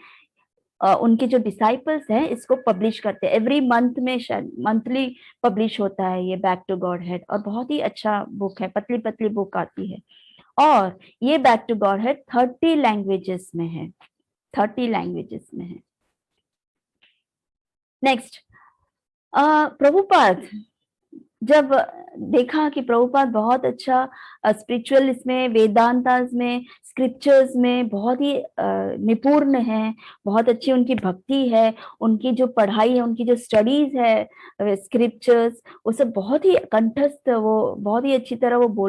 उनके जो डिसाइपल्स हैं इसको पब्लिश करते हैं। एवरी मंथ में शायद मंथली पब्लिश होता है ये बैक टू गॉड हेड, और बहुत ही अच्छा बुक है, पतली पतली बुक आती है। और ये back to god head 30 languages में है, 30 लैंग्वेजेस में है। नेक्स्ट, प्रभुपाद जब देखा कि प्रभुपाद बहुत अच्छा स्पिरिचुअल इसमें वेदांतास में स्क्रिप्चर्स में बहुत ही निपुण है, बहुत अच्छी उनकी भक्ति है, उनकी जो पढ़ाई है, उनकी जो स्टडीज है स्क्रिप्चर्स, वो सब बहुत ही कंठस्थ, वो बहुत ही अच्छी तरह वो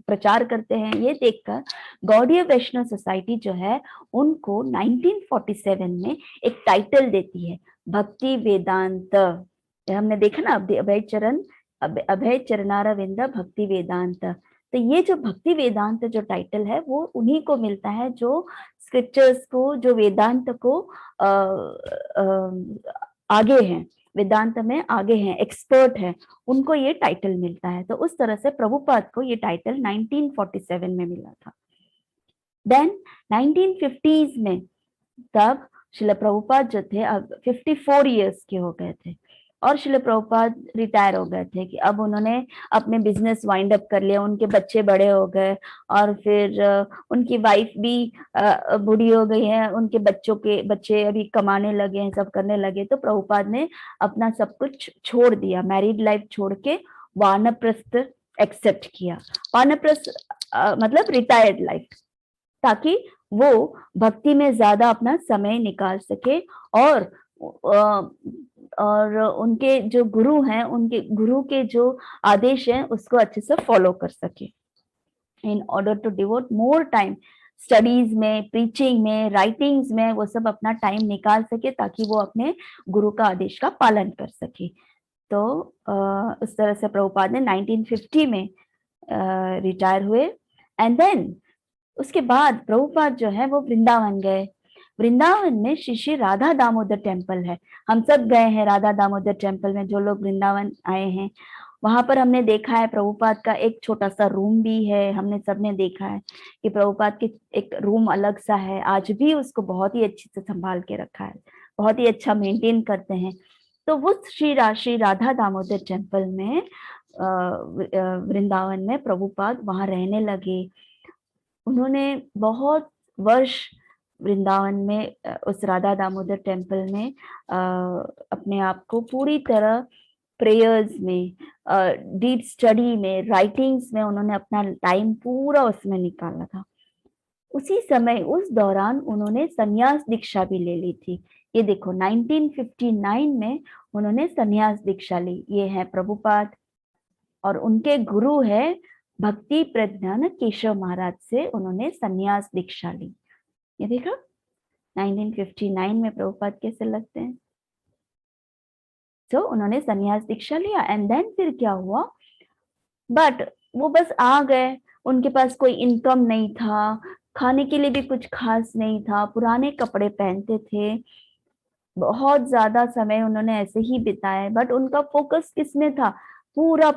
प्रचार करते हैं। ये देखकर गौड़ीय वैष्णव सोसाइटी जो है उनको 1947 में एक टाइटल देती है, भक्ति वेदांत। हमने देखा ना अभय चरणारविंद भक्ति वेदांत। तो ये जो भक्ति वेदांत जो टाइटल है वो उन्हीं को मिलता है जो स्क्रिप्चर्स को, जो वेदांत को आगे हैं, वेदांत में आगे हैं, एक्सपर्ट है, उनको ये टाइटल मिलता है। तो उस तरह से प्रभुपाद को ये टाइटल 1947 में मिला था। देन 1950s में तब श्रील प्रभुपाद जो थे अब 54 इयर्स के हो गए थे, और श्रील प्रभुपाद रिटायर हो गए थे कि अब उन्होंने अपने बिजनेस वाइंड अप कर लिया, उनके बच्चे बड़े हो गए, और फिर उनकी वाइफ भी बूढ़ी हो गई है, उनके बच्चे अभी कमाने लगे हैं, सब करने लगे। तो प्रभुपाद ने अपना सब कुछ छोड़ दिया, मैरिड लाइफ छोड़ के वानप्रस्थ एक्सेप्ट किया। वानप्रस्थ मतलब रिटायर्ड लाइफ, ताकि वो भक्ति में ज्यादा अपना समय निकाल सके और उनके जो गुरु हैं, उनके गुरु के जो आदेश हैं उसको अच्छे से फॉलो कर सके, in order to devote more time studies में, प्रीचिंग में, राइटिंग्स में, वो सब अपना टाइम निकाल सके ताकि वो अपने गुरु का आदेश का पालन कर सके। तो उस तरह से प्रभुपाद ने 1950 में रिटायर हुए। एंड देन उसके बाद प्रभुपाद जो है वो वृंदावन गए। वृंदावन में श्री श्री राधा दामोदर टेम्पल है, हम सब गए हैं राधा दामोदर टेम्पल में, जो लोग वृंदावन आए हैं वहां पर हमने देखा है प्रभुपाद का एक छोटा सा रूम भी है। हमने सबने देखा है कि प्रभुपाद के एक रूम अलग सा है, आज भी उसको बहुत ही अच्छे से संभाल के रखा है, बहुत ही अच्छा मेंटेन करते हैं। तो वो श्री राधा दामोदर टेम्पल में वृंदावन में प्रभुपाद वहां रहने लगे। उन्होंने बहुत वर्ष वृंदावन में उस राधा दामोदर टेम्पल में अपने आप को पूरी तरह प्रेयर्स में, डीप स्टडी में, राइटिंग्स में उन्होंने अपना टाइम पूरा उसमें निकाला था। उसी समय उस दौरान उन्होंने संन्यास दीक्षा भी ले ली थी। ये देखो 1959 में उन्होंने संन्यास दीक्षा ली। ये है प्रभुपाद, और उनके गुरु है भक्ति प्रज्ञान केशव महाराज से उन्होंने संन्यास दीक्षा ली। ये देखा 1959 में प्रभुपाद कैसे लगते हैं। तो उन्होंने संन्यास दीक्षा लिया। एंड देन फिर क्या हुआ, बट वो बस आ गए, उनके पास कोई इनकम नहीं था, खाने के लिए भी कुछ खास नहीं था, पुराने कपड़े पहनते थे, बहुत ज्यादा समय उन्होंने ऐसे ही बिताया। बट उनका फोकस किसमें था, पूरा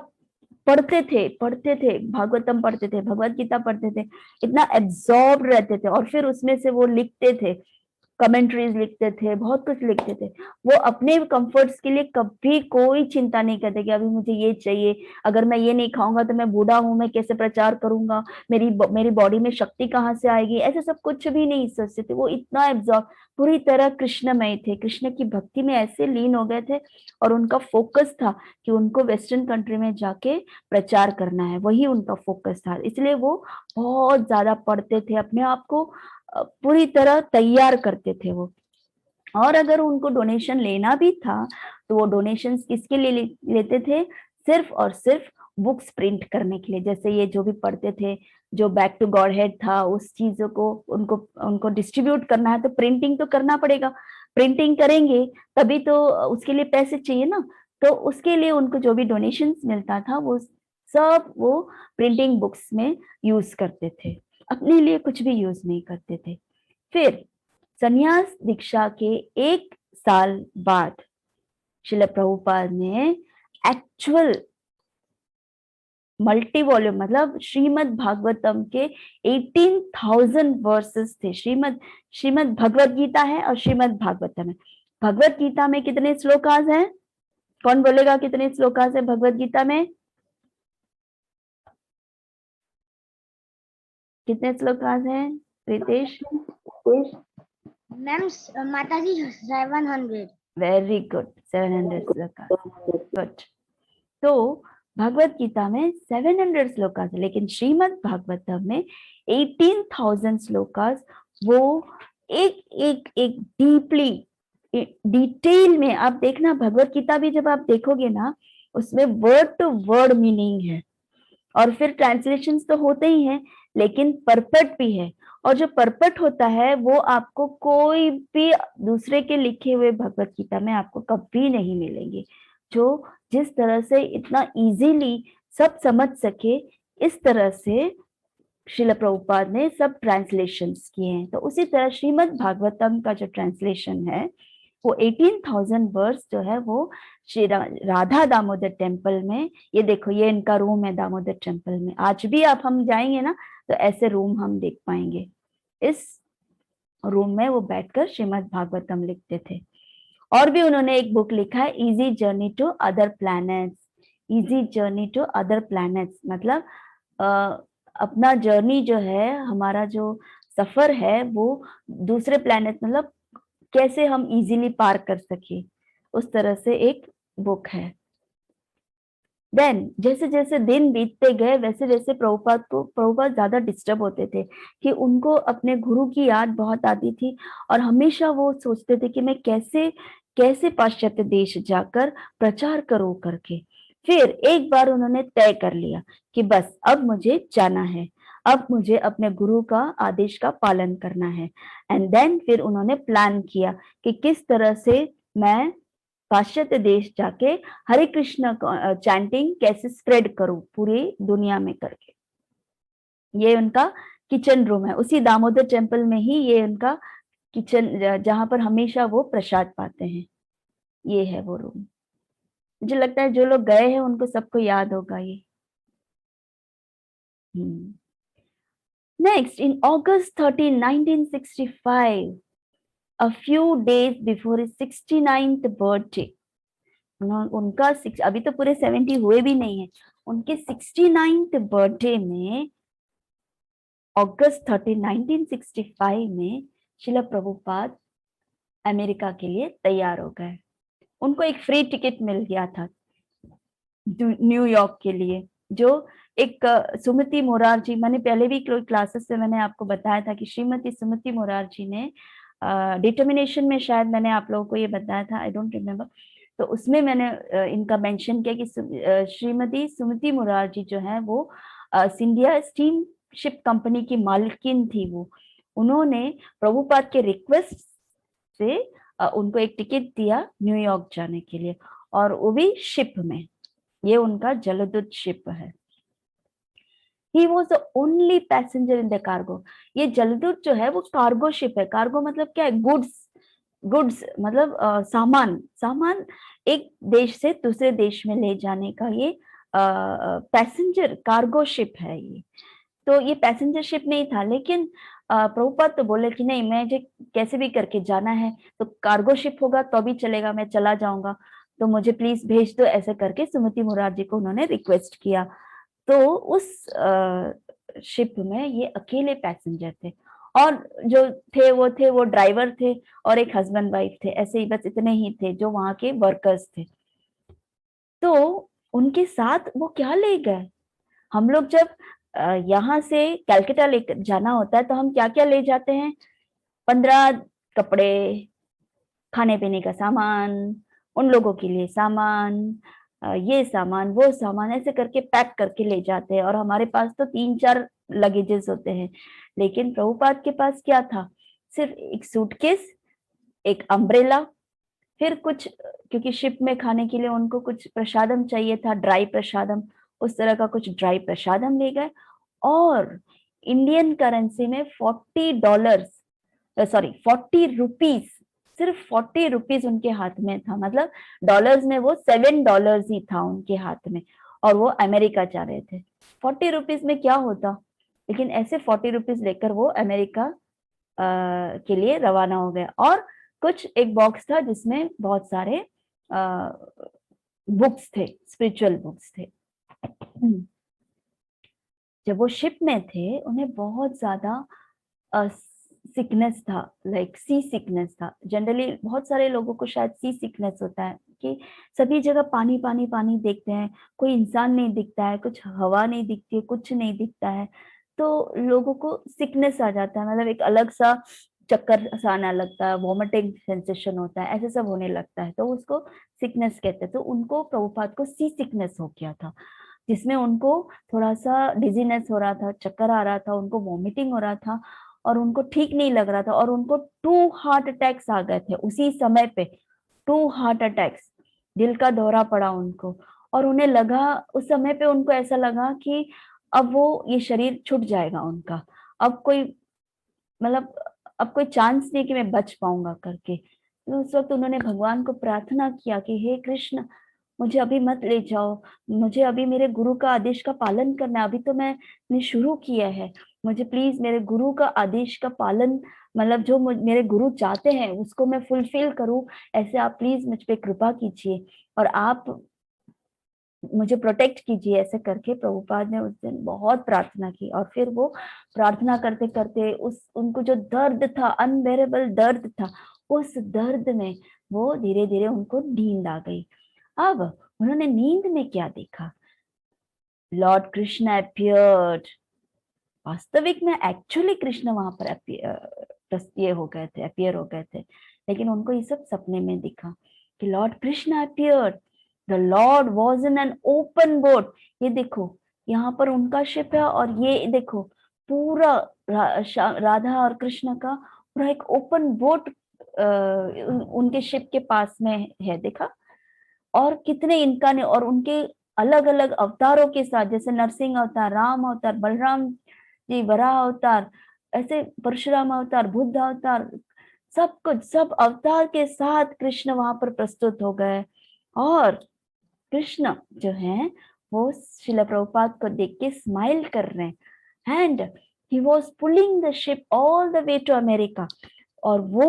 पढ़ते थे, भागवतम पढ़ते थे, भगवत गीता पढ़ते थे, इतना एब्जॉर्ब रहते थे, और फिर उसमें से वो लिखते थे। कमेंट्रीज लिखते थे, बहुत कुछ लिखते थे। वो अपने कंफर्ट्स के लिए कभी कोई चिंता नहीं करते कि अभी मुझे ये चाहिए, अगर मैं ये नहीं खाऊंगा तो मैं बूढ़ा हूं, मैं कैसे प्रचार करूंगा, मेरी बॉडी में शक्ति कहाँ से आएगी, ऐसे सब कुछ भी नहीं सोचते थे। वो इतना एब्जॉर्ब, पूरी तरह कृष्णमय थे, कृष्ण की भक्ति में ऐसे लीन हो गए थे। और उनका फोकस था कि उनको वेस्टर्न कंट्री में जाके प्रचार करना है, वही उनका फोकस था। इसलिए वो बहुत ज्यादा पढ़ते थे, अपने आप को पूरी तरह तैयार करते थे वो। और अगर उनको डोनेशन लेना भी था तो वो डोनेशंस किसके लिए लेते थे? सिर्फ और सिर्फ बुक्स प्रिंट करने के लिए। जैसे ये जो भी पढ़ते थे, जो बैक टू गॉड हेड था, उस चीजों को उनको उनको डिस्ट्रीब्यूट करना है तो प्रिंटिंग तो करना पड़ेगा। प्रिंटिंग करेंगे तभी तो उसके लिए पैसे चाहिए ना। तो उसके लिए उनको जो भी डोनेशंस मिलता था वो सब वो प्रिंटिंग बुक्स में यूज करते थे, अपने लिए कुछ भी यूज नहीं करते थे। फिर संन्यास दीक्षा के 1 साल बाद श्रील प्रभुपाद ने एक्चुअल मल्टी वॉल्यूम, मतलब श्रीमद् भागवतम के 18,000 वर्सेस थे। श्रीमद् भगवत गीता है और श्रीमद् भागवतम है। भगवत गीता में कितने श्लोकास हैं? कौन बोलेगा कितने श्लोकास है भगवत गीता में? कितने श्लोकास हैं रितेश? मैम माता जी 700। Very good, 700 shlokas. गुड। तो भगवत गीता में 700 श्लोकास है, लेकिन श्रीमद् भागवतम में 18,000 श्लोकास। वो एक एक एक डीपली डिटेल में आप देखना, भगवत गीता भी जब आप देखोगे ना, उसमें वर्ड टू वर्ड मीनिंग है। और फिर ट्रांसलेशंस तो होते ही हैं, लेकिन परपट भी है। और जो परपट होता है वो आपको कोई भी दूसरे के लिखे हुए भगवत गीता में आपको कभी नहीं मिलेंगे, जो जिस तरह से इतना इजीली सब समझ सके, इस तरह से श्रील प्रभुपाद ने सब ट्रांसलेशंस किए हैं। तो उसी तरह श्रीमद् भागवतम का जो ट्रांसलेशन है वो 18,000 वर्स जो है वो श्री राधा दामोदर टेम्पल में, ये देखो ये इनका रूम है दामोदर टेम्पल में। आज भी आप हम जाएंगे ना तो ऐसे रूम हम देख पाएंगे। इस रूम में वो बैठकर श्रीमद् भागवतम लिखते थे। और भी उन्होंने एक बुक लिखा है, easy journey to other planets. Easy journey to other planets मतलब अपना जर्नी जो है, हमारा जो सफर है वो दूसरे प्लैनेट, मतलब कैसे हम इजीली पार कर सके, उस तरह से एक बुक है। देन जैसे जैसे दिन बीतते गए वैसे वैसे प्रभुपाद ज्यादा डिस्टर्ब होते थे कि उनको अपने गुरु की याद बहुत आती थी। और हमेशा वो सोचते थे कि मैं कैसे कैसे पाश्चात्य देश जाकर प्रचार करूं करके। फिर एक बार उन्होंने तय कर लिया कि बस अब मुझे जाना है, अब मुझे अपने गुरु का आदेश का पालन करना है। एंड देन फिर उन्होंने प्लान किया कि किस तरह से मैं पाश्चात्य देश जाके हरे कृष्ण चैंटिंग कैसे स्प्रेड करूं पूरी दुनिया में करके। ये उनका किचन रूम है, उसी दामोदर टेम्पल में ही ये उनका किचन, जहां पर हमेशा वो प्रसाद पाते हैं। ये है वो रूम। मुझे लगता है जो लोग गए हैं उनको सबको याद होगा ये। Next, in August 13, 1965, a few days before his 69th birthday, उनका अभी तो पूरे 70 हुए भी नहीं है, उनके 69th बर्थडे में August 13, 1965 में श्रील प्रभुपाद अमेरिका के लिए तैयार हो गए। उनको एक फ्री टिकट मिल गया था न्यूयॉर्क के लिए, जो एक सुमति मोरारजी, मैंने पहले भी क्लासेस से मैंने आपको बताया था कि श्रीमती सुमति मोरारजी ने डिटर्मिनेशन में, शायद मैंने आप लोगों को ये बताया था, आई डोंट रिमेम्बर, तो उसमें मैंने इनका मेंशन किया कि श्रीमती सुमति मोरारजी जो है वो सिंधिया स्टीम शिप कंपनी की मालकिन थी। वो उन्होंने प्रभुपाद के रिक्वेस्ट से उनको एक टिकट दिया न्यूयॉर्क जाने के लिए, और वो भी शिप में। ये उनका जलदूत शिप है। He was the only passenger in the cargo. ये जलदूत जो है वो कार्गो शिप है। कार्गो मतलब क्या है? गुड्स मतलब सामान एक देश से दूसरे देश में ले जाने का ये पैसेंजर कार्गो शिप है ये। तो ये पैसेंजर शिप नहीं था, लेकिन प्रभुपाद तो बोले कि नहीं, मुझे कैसे भी करके जाना है, तो कार्गो शिप होगा तो भी चलेगा, मैं चला जाऊंगा, तो मुझे प्लीज भेज दो, ऐसे करके सुमति मुरारजी को उन्होंने रिक्वेस्ट किया। तो उस शिप में ये अकेले पैसेंजर थे, और जो थे वो ड्राइवर थे और एक हस्बैंड वाइफ थे, ऐसे ही बस इतने ही थे जो वहां के वर्कर्स थे। तो उनके साथ वो क्या ले गए, हम लोग जब यहाँ से कलकत्ता ले जाना होता है तो हम क्या क्या ले जाते हैं, 15 कपड़े, खाने पीने का सामान, उन लोगों के लिए सामान, ये सामान वो सामान, ऐसे करके पैक करके ले जाते हैं, और हमारे पास तो 3-4 लगेजेस होते हैं। लेकिन प्रभुपाद के पास क्या था, सिर्फ एक सूटकेस, एक अम्ब्रेला, फिर कुछ, क्योंकि शिप में खाने के लिए उनको कुछ प्रसादम चाहिए था, ड्राई प्रसादम, उस तरह का कुछ ड्राई प्रसादम ले गए। और इंडियन करेंसी में $40, सॉरी 40 रुपीज, सिर्फ 40 रुपीज उनके हाथ में था, मतलब डॉलर्स में वो $7 ही था उनके हाथ में, और वो अमेरिका जा रहे थे। 40 रुपीज में क्या होता, लेकिन ऐसे 40 रुपीज लेकर वो अमेरिका के लिए रवाना हो गए। और कुछ एक बॉक्स था जिसमें बहुत सारे बुक्स थे, स्पिरिचुअल बुक्स थे। जब वो शिप में थे उन्हें बहुत ज्यादा सिकनेस था, लाइक सी सिकनेस था। जनरली बहुत सारे लोगों को शायद सी सिकनेस होता है कि सभी जगह पानी पानी पानी देखते हैं, कोई इंसान नहीं दिखता है, कुछ हवा नहीं दिखती है, कुछ नहीं दिखता है, तो लोगों को सिकनेस आ जाता है, मतलब एक अलग सा चक्कर सा आना लगता है, वॉमिटिंग सेंसेशन होता है, ऐसे सब होने लगता है, तो उसको सिकनेस कहते हैं। तो उनको, प्रभुपाद को सी सिकनेस हो गया था, जिसमें उनको थोड़ा सा डिजीनेस हो रहा था, चक्कर आ रहा था, उनको वॉमिटिंग हो रहा था, और उनको ठीक नहीं लग रहा था, और उनको 2 हार्ट अटैक्स आ गए थे उसी समय पे, 2 हार्ट अटैक्स, दिल का दौरा पड़ा उनको। और उन्हें लगा, उस समय पे उनको ऐसा लगा कि अब वो ये शरीर छूट जाएगा उनका, अब कोई, मतलब अब कोई चांस नहीं कि मैं बच पाऊंगा करके। तो उस वक्त उन्होंने भगवान को प्रार्थना किया कि हे कृष्ण, मुझे अभी मत ले जाओ, मुझे अभी मेरे गुरु का आदेश का पालन करना है, अभी तो मैंने शुरू किया है, मुझे प्लीज मेरे गुरु का आदेश का पालन, मतलब जो मेरे गुरु चाहते हैं उसको मैं फुलफिल करूं, ऐसे आप प्लीज मुझ पे कृपा कीजिए और आप मुझे प्रोटेक्ट कीजिए, ऐसे करके प्रभुपाद ने उस दिन बहुत प्रार्थना की। और फिर वो प्रार्थना करते करते उस, उनको जो दर्द था, अनबेरेबल दर्द था, उस दर्द में वो धीरे धीरे उनको नींद आ गई। अब उन्होंने नींद में क्या देखा, लॉर्ड कृष्ण अपीयर्ड। वास्तविक में एक्चुअली कृष्ण वहां पर ये हो गए थे, अपीयर हो गए थे, लेकिन उनको ये सब सपने में दिखा कि Lord Krishna appeared, the Lord was in an open boat. ये देखो, यहाँ पर उनका शिप है, और ये देखो पूरा राधा और कृष्ण का पूरा एक ओपन बोट उनके शिप के पास में है, देखा। और कितने इनका ने, और उनके अलग अलग अवतारों के साथ, जैसे नरसिंह अवतार, राम अवतार, बलराम जी, वराह अवतार, ऐसे परशुराम अवतार, बुद्ध अवतार, सब कुछ, सब अवतार के साथ कृष्ण वहां पर प्रस्तुत हो गए। और कृष्ण जो है वो श्रील प्रभुपाद को देख के स्माइल कर रहे हैं, and he was pulling the ship all the way to America. और वो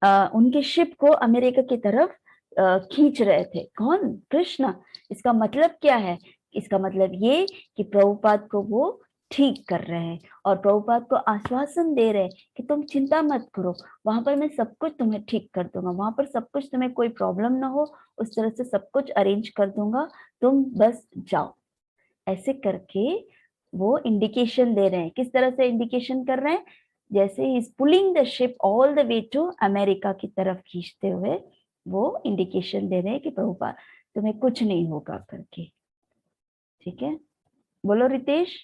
उनके शिप को अमेरिका की तरफ खींच रहे थे। कौन? कृष्ण। इसका मतलब क्या है? इसका मतलब ये कि प्रभुपाद को वो ठीक कर रहे हैं, और प्रभुपाद को आश्वासन दे रहे हैं कि तुम चिंता मत करो, वहां पर मैं सब कुछ तुम्हें ठीक कर दूंगा, वहां पर सब कुछ, तुम्हें कोई प्रॉब्लम ना हो, उस तरह से सब कुछ अरेंज कर दूंगा, तुम बस जाओ। ऐसे करके वो इंडिकेशन दे रहे हैं। किस तरह से इंडिकेशन कर रहे हैं? जैसे he is pulling the ship all the way to America की तरफ खींचते हुए वो इंडिकेशन दे रहे हैं कि प्रभुपाद तुम्हें कुछ नहीं होगा करके। ठीक है, बोलो रितेश।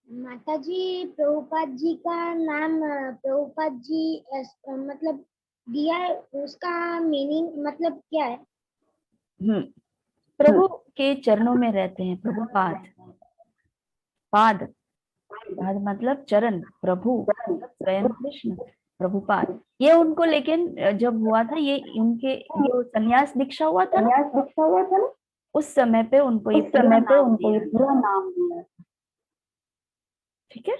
माता जी, प्रभुपाद जी का नाम प्रभुपाद जी मतलब दिया है, उसका मीनिंग मतलब क्या है? प्रभु के चरणों में रहते हैं प्रभुपाद। पाद, पाद मतलब चरण, प्रभु स्वयं कृष्ण प्रभुपाद। ये उनको, लेकिन जब हुआ था ये, उनके जो संन्यास दीक्षा हुआ था ना, उस समय पे उनको ये पूरा नाम दिया। ठीक है।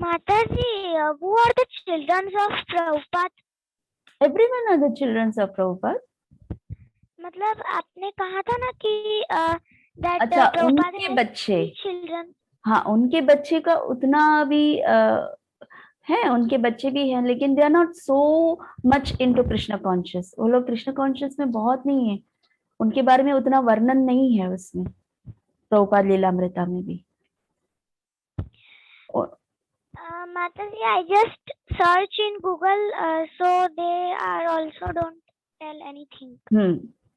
Mataji, who are the children of Prabhupada? Everyone are the children of Prabhupada. मतलब आपने कहा था ना कि that अच्छा, Prabhupada उनके has बच्चे, 3 children. हाँ उनके बच्चे का उतना भी है, उनके बच्चे भी हैं, लेकिन they are not so much into Krishna conscious. वो लोग कृष्ण कॉन्शियस में बहुत नहीं है, उनके बारे में उतना वर्णन नहीं है उसमें, प्रभुपाद लीलामृता में भी। Mataji, I just search in Google, so they are also don't tell anything.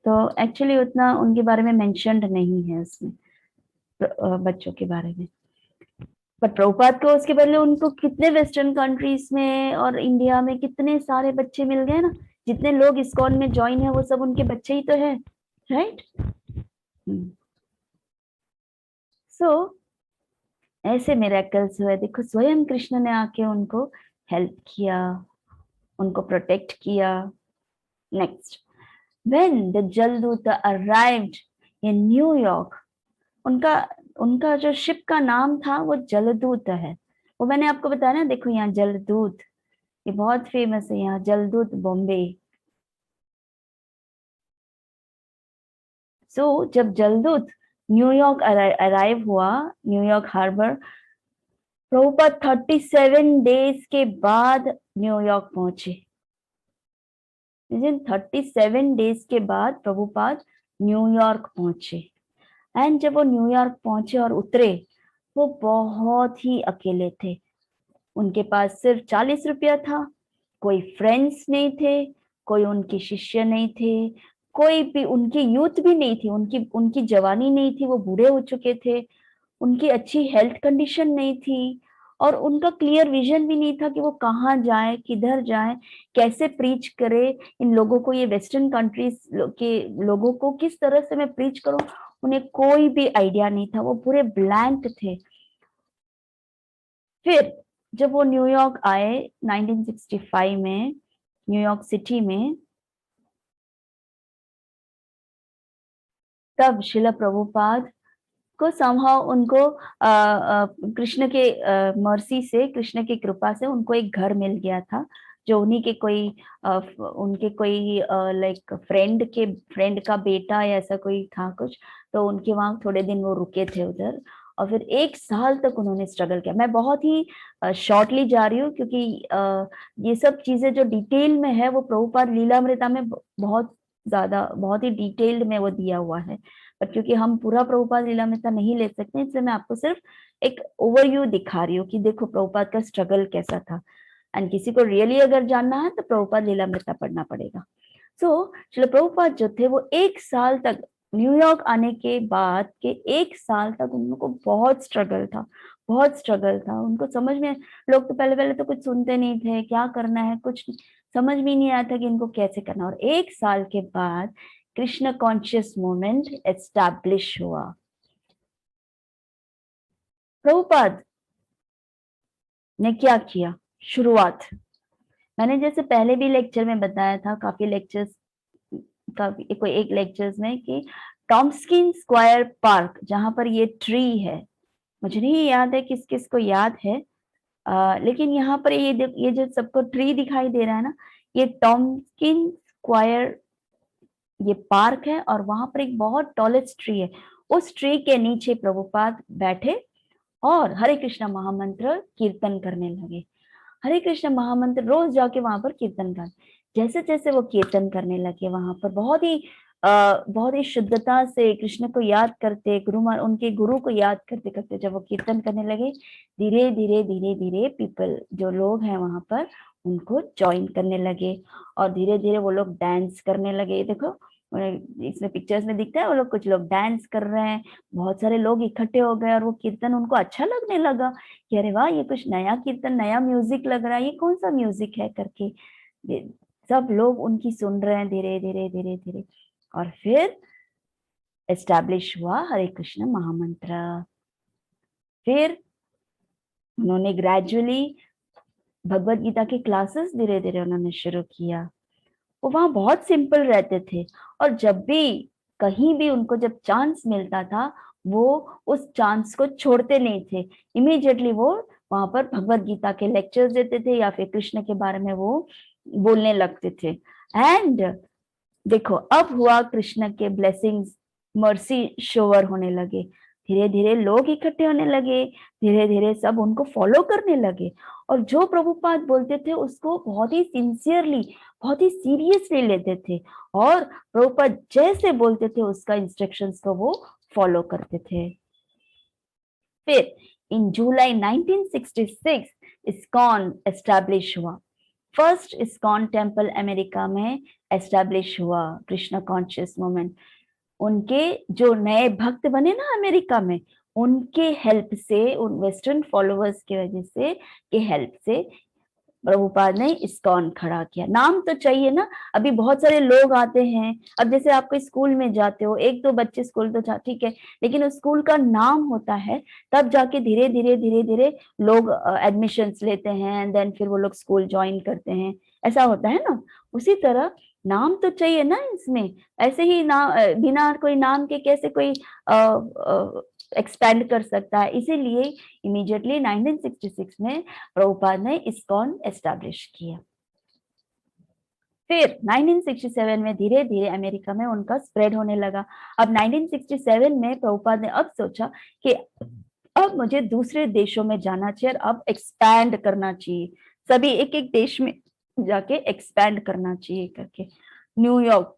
तो एक्चुअली उतना उनके बारे में मेंशन्ड नहीं है उसमें, बच्चों के बारे में। पर प्रभुपाद को उसके बदले उनको कितने वेस्टर्न कंट्रीज में और इंडिया में कितने सारे बच्चे मिल गए ना, जितने लोग इस्कॉन में ज्वाइन है वो सब उनके बच्चे ही तो है, राइट। सो ऐसे मिरेकल्स हुए, देखो स्वयं कृष्ण ने आके उनको हेल्प किया, उनको प्रोटेक्ट किया। Next, when the Jaldoot arrived in New York, उनका जो शिप का नाम था वो जलदूत है, वो मैंने आपको बताया ना, देखो यहाँ जलदूत, ये बहुत फेमस है यहाँ, जलदूत बॉम्बे। सो जब जलदूत न्यूयॉर्क अराइव हुआ, न्यूयॉर्क हार्बर, प्रभुपाद 37 डेज के बाद न्यूयॉर्क पहुंचे। 37 डेज के बाद प्रभुपाद न्यूयॉर्क पहुंचे। एंड जब वो न्यूयॉर्क पहुंचे और उतरे, वो बहुत ही अकेले थे। उनके पास सिर्फ 40 रुपया था, कोई फ्रेंड्स नहीं थे, कोई उनके शिष्य नहीं थे, कोई भी उनकी यूथ भी नहीं थी, उनकी जवानी नहीं थी, वो बूढ़े हो चुके थे, उनकी अच्छी हेल्थ कंडीशन नहीं थी, और उनका क्लियर विजन भी नहीं था कि वो कहाँ जाए, किधर जाए, कैसे प्रीच करे इन लोगों को, ये वेस्टर्न कंट्रीज के लोगों को किस तरह से मैं प्रीच करूं, उन्हें कोई भी आइडिया नहीं था, वो पूरे ब्लैंक थे। फिर जब वो न्यूयॉर्क आए 1965 में, न्यूयॉर्क सिटी में, तब शिला प्रभुपाद को समहाउ उनको कृष्ण के मर्सी से, कृष्ण की कृपा से उनको एक घर मिल गया था, जो उन्हीं के कोई उनके कोई लाइक फ्रेंड का बेटा या ऐसा कोई था कुछ, तो उनके वहां थोड़े दिन वो रुके थे उधर, और फिर 1 साल तक उन्होंने स्ट्रगल किया। मैं बहुत ही शॉर्टली जा रही हूँ, क्योंकि ये सब चीजें जो डिटेल में है वो प्रभुपाद लीलामृता में बहुत ही डिटेल्ड में वो दिया हुआ है, पर क्योंकि हम पूरा प्रभुपाद लीलामृता नहीं ले सकते, इसलिए मैं आपको सिर्फ एक ओवरव्यू दिखा रही हूँ कि देखो प्रभुपाद का स्ट्रगल कैसा था। एंड किसी को रियली अगर जानना है तो प्रभुपाद लीलामृता पढ़ना पड़ेगा। सो श्रील प्रभुपाद जो थे वो 1 साल तक, न्यूयॉर्क आने के बाद के 1 साल तक उनको बहुत स्ट्रगल था, बहुत स्ट्रगल था। उनको समझ में, लोग तो पहले तो कुछ सुनते नहीं थे, क्या करना है कुछ समझ में नहीं आता कि इनको कैसे करना। और 1 साल के बाद कृष्ण कॉन्शियस मूवमेंट एस्टैब्लिश हुआ। प्रभुपाद ने क्या किया, शुरुआत मैंने जैसे पहले भी लेक्चर में बताया था, काफी लेक्चर्स कोई एक लेक्चर्स में, कि टॉम्स्किन स्क्वायर पार्क, जहां पर ये ट्री है, मुझे नहीं याद है किस किस को याद है, लेकिन यहाँ पर ये जो सबको ट्री दिखाई दे रहा है ना, ये टॉम्स्किन स्क्वायर ये पार्क है, और वहां पर एक बहुत टॉलेस्ट ट्री है। उस ट्री के नीचे प्रभुपाद बैठे और हरे कृष्ण महामंत्र कीर्तन करने लगे। हरे कृष्ण महामंत्र रोज जाके वहां पर कीर्तन कर, जैसे जैसे वो कीर्तन करने लगे, वहां पर बहुत ही शुद्धता से कृष्ण को याद करते, उनके गुरु को याद करते करते जब वो कीर्तन करने लगे, धीरे धीरे धीरे धीरे पीपल जो लोग हैं वहां पर उनको ज्वाइन करने लगे, और धीरे धीरे वो लोग डांस करने लगे। देखो इसमें पिक्चर्स में दिखता है, वो लोग कुछ लोग डांस कर रहे हैं, बहुत सारे लोग इकट्ठे हो गए, और वो कीर्तन उनको अच्छा लगने लगा कि अरे वाह, ये कुछ नया कीर्तन, नया म्यूजिक लग रहा है, ये कौन सा म्यूजिक है करके सब लोग उनकी सुन रहे हैं धीरे धीरे धीरे धीरे। और फिर एस्टैब्लिश हुआ हरे कृष्ण महामंत्र। फिर उन्होंने ग्रेजुअली भगवत गीता की क्लासेस धीरे धीरे उन्होंने शुरू किया। वो वहां बहुत सिंपल रहते थे, और जब भी कहीं भी उनको जब चांस मिलता था वो उस चांस को छोड़ते नहीं थे। इमीडिएटली वो वहां पर भगवत गीता के लेक्चर्स देते थे या फिर कृष्ण के बारे में वो बोलने लगते थे। एंड देखो अब हुआ कृष्ण के ब्लेसिंग्स, मर्सी शोवर होने लगे, धीरे धीरे लोग इकट्ठे होने लगे, धीरे धीरे सब उनको फॉलो करने लगे और जो प्रभुपाद बोलते थे उसको बहुत ही सिंसियरली, बहुत ही सीरियसली लेते थे और प्रभुपाद जैसे बोलते थे उसका इंस्ट्रक्शंस को वो फॉलो करते थे। फिर इन जुलाई 1966 इस्कॉन एस्टैब्लिश हुआ। फर्स्ट इस्कॉन टेम्पल अमेरिका में एस्टैब्लिश हुआ कृष्ण कॉन्शियस मूवमेंट। उनके जो नए भक्त बने ना अमेरिका में, उनके हेल्प से, उन वेस्टर्न फॉलोअर्स की वजह से के हेल्प से प्रभुपाद ने इस्कॉन खड़ा किया। नाम तो चाहिए ना, अभी बहुत सारे लोग आते हैं, अब जैसे आप कोई स्कूल में जाते हो, एक दो बच्चे स्कूल तो ठीक है, लेकिन उस स्कूल का नाम होता है तब जाके धीरे धीरे धीरे धीरे लोग एडमिशन्स लेते हैं एंड देन फिर वो लोग स्कूल ज्वाइन करते हैं, ऐसा होता है ना। उसी तरह नाम तो चाहिए ना इसमें, ऐसे ही नाम बिना कोई नाम के कैसे कोई एक्सपेंड कर सकता है। इसीलिए इमीडिएटली 1966 में प्रभुपाद ने इस्कॉन एस्टैब्लिश किया। फिर 1967 में धीरे धीरे अमेरिका में उनका स्प्रेड होने लगा। अब 1967 में प्रभुपाद ने अब सोचा कि अब मुझे दूसरे देशों में जाना चाहिए और अब एक्सपैंड करना चाहिए, सभी एक एक देश में जाके एक्सपैंड करना चाहिए करके। New York,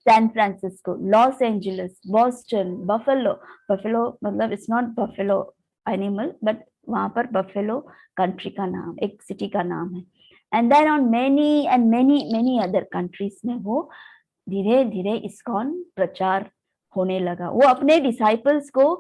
San Francisco, Los Angeles, Boston, Buffalo, Buffalo मतलब it's not buffalo animal but वहां पर बफेलो कंट्री का नाम, एक सिटी का नाम है। And then on many and many many other countries में वो धीरे धीरे इस्कॉन प्रचार होने लगा। वो अपने डिसाइपल्स को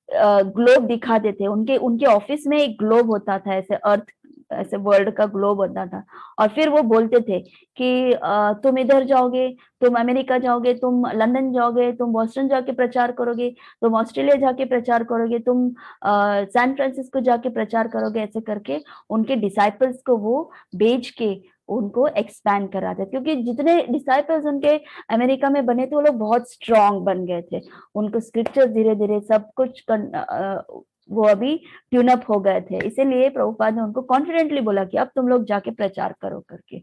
ग्लोब दिखाते थे, उनके उनके ऑफिस में एक ग्लोब होता था, ऐसे अर्थ, ऐसे वर्ल्ड का ग्लोब होता था और फिर वो बोलते थे कि तुम इधर जाओगे, तुम अमेरिका जाओगे, तुम लंदन जाओगे, तुम बॉस्टन जाके प्रचार करोगे, तुम ऑस्ट्रेलिया जाके प्रचार करोगे, तुम सैन फ्रांसिस्को जाके प्रचार करोगे, ऐसे करके उनके डिसाइपल्स को वो भेज के उनको एक्सपैंड कराते, क्योंकि जितने डिसाइपल्स उनके अमेरिका में बने थे वो लोग बहुत स्ट्रांग बन गए थे, उनको स्क्रिप्चर्स धीरे धीरे सब कुछ वो अभी ट्यून अप हो गए थे। इसीलिए प्रभुपाद ने उनको कॉन्फिडेंटली बोला कि अब तुम लोग जाके प्रचार करो करके,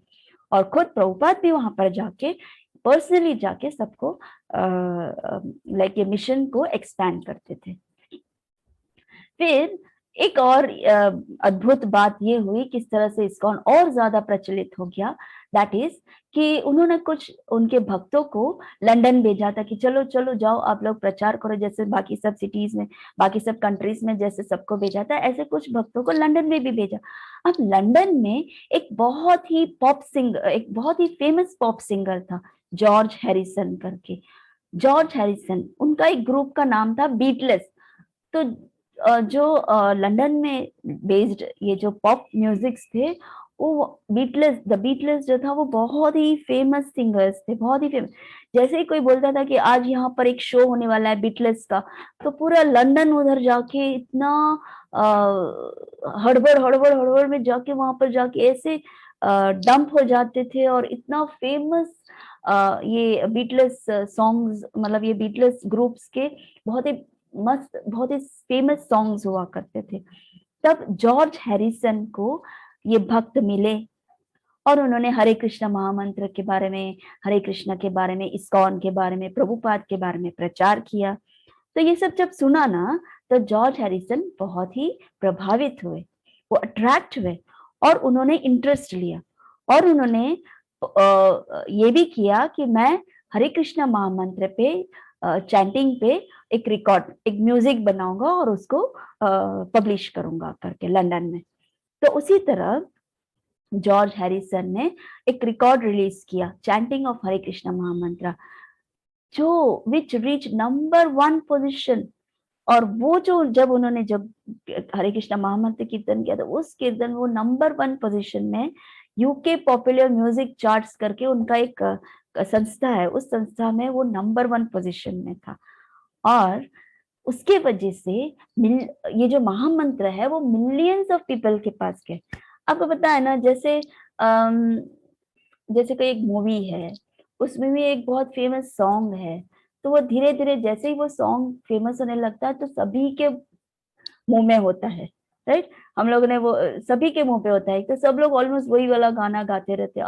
और खुद प्रभुपाद भी वहां पर जाके पर्सनली जाके सबको लाइक ये मिशन को एक्सपैंड करते थे। फिर एक और अद्भुत बात ये हुई किस तरह से इस्कॉन और ज्यादा प्रचलित हो गया, दैट इज कि उन्होंने कुछ उनके भक्तों को लंदन भेजा था कि चलो चलो जाओ आप लोग प्रचार करो, जैसे बाकी सब सिटीज में, बाकी सब कंट्रीज में जैसे सबको भेजा था, ऐसे कुछ भक्तों को लंदन में भी भेजा। अब लंदन में एक बहुत ही पॉप सिंगर, एक बहुत ही फेमस पॉप सिंगर था जॉर्ज हैरिसन करके। जॉर्ज हैरिसन, उनका एक ग्रुप का नाम था बीटलेस। तो जो लंदन में बेस्ड ये जो पॉप म्यूजिक्स थे, वो बीटलेस, द बीटलेस जो था वो बहुत ही फेमस सिंगर्स थे, बहुत ही फेमस। जैसे ही कोई बोलता था कि आज यहाँ पर एक शो होने वाला है बीटलेस का, तो पूरा लंदन उधर जाके इतना हड़बड़ हड़बड़ हड़बड़ में जाके वहां पर जाके ऐसे डंप हो जाते थे, और इतना फेमस ये बीटलेस सॉन्ग्स, मतलब ये बीटलेस ग्रुप्स के बहुत ही मस्त, बहुत ही फेमस सॉन्ग्स हुआ करते थे। तब जॉर्ज हैरिसन को ये भक्त मिले और उन्होंने हरे कृष्ण महामंत्र के बारे में, हरे कृष्ण के बारे में, इस्कॉन के बारे में, प्रभुपाद के बारे में प्रचार किया। तो ये सब जब सुना ना, तो जॉर्ज हैरिसन बहुत ही प्रभावित हुए, वो अट्रैक्ट हुए और उन्होंने इंटरेस्ट लिया, और उन्होंने ये भी किया कि मैं हरे कृष्ण महामंत्र पे चैंटिंग पे एक रिकॉर्ड, एक म्यूजिक बनाऊंगा और उसको पब्लिश करूंगा करके लंदन में। तो उसी तरह जॉर्ज हैरिसन ने एक रिकॉर्ड रिलीज किया, चैंटिंग ऑफ हरे कृष्ण महामंत्र, जो विच रीच नंबर 1 पोजीशन। और वो जो जब उन्होंने जब हरे कृष्ण महामंत्र कीर्तन किया, तो उस कीर्तन वो नंबर 1 पोजीशन में यूके पॉपुलर म्यूजिक चार्ट्स करके उनका एक संस्था है, उस संस्था में वो नंबर 1 पोजीशन में था। और उसके वजह से ये जो महामंत्र है वो मिलियंस ऑफ पीपल के पास गए। आपको पता है ना, जैसे जैसे कोई एक मूवी है उसमें भी एक बहुत फेमस सॉन्ग है। तो वो धीरे धीरे जैसे ही वो सॉन्ग फेमस होने लगता है तो सभी के मुंह में होता है, राइट। हम लोगों ने वो सभी के मुंह पे होता है, तो सब लोग ऑलमोस्ट वही वाला गाना गाते रहते हैं,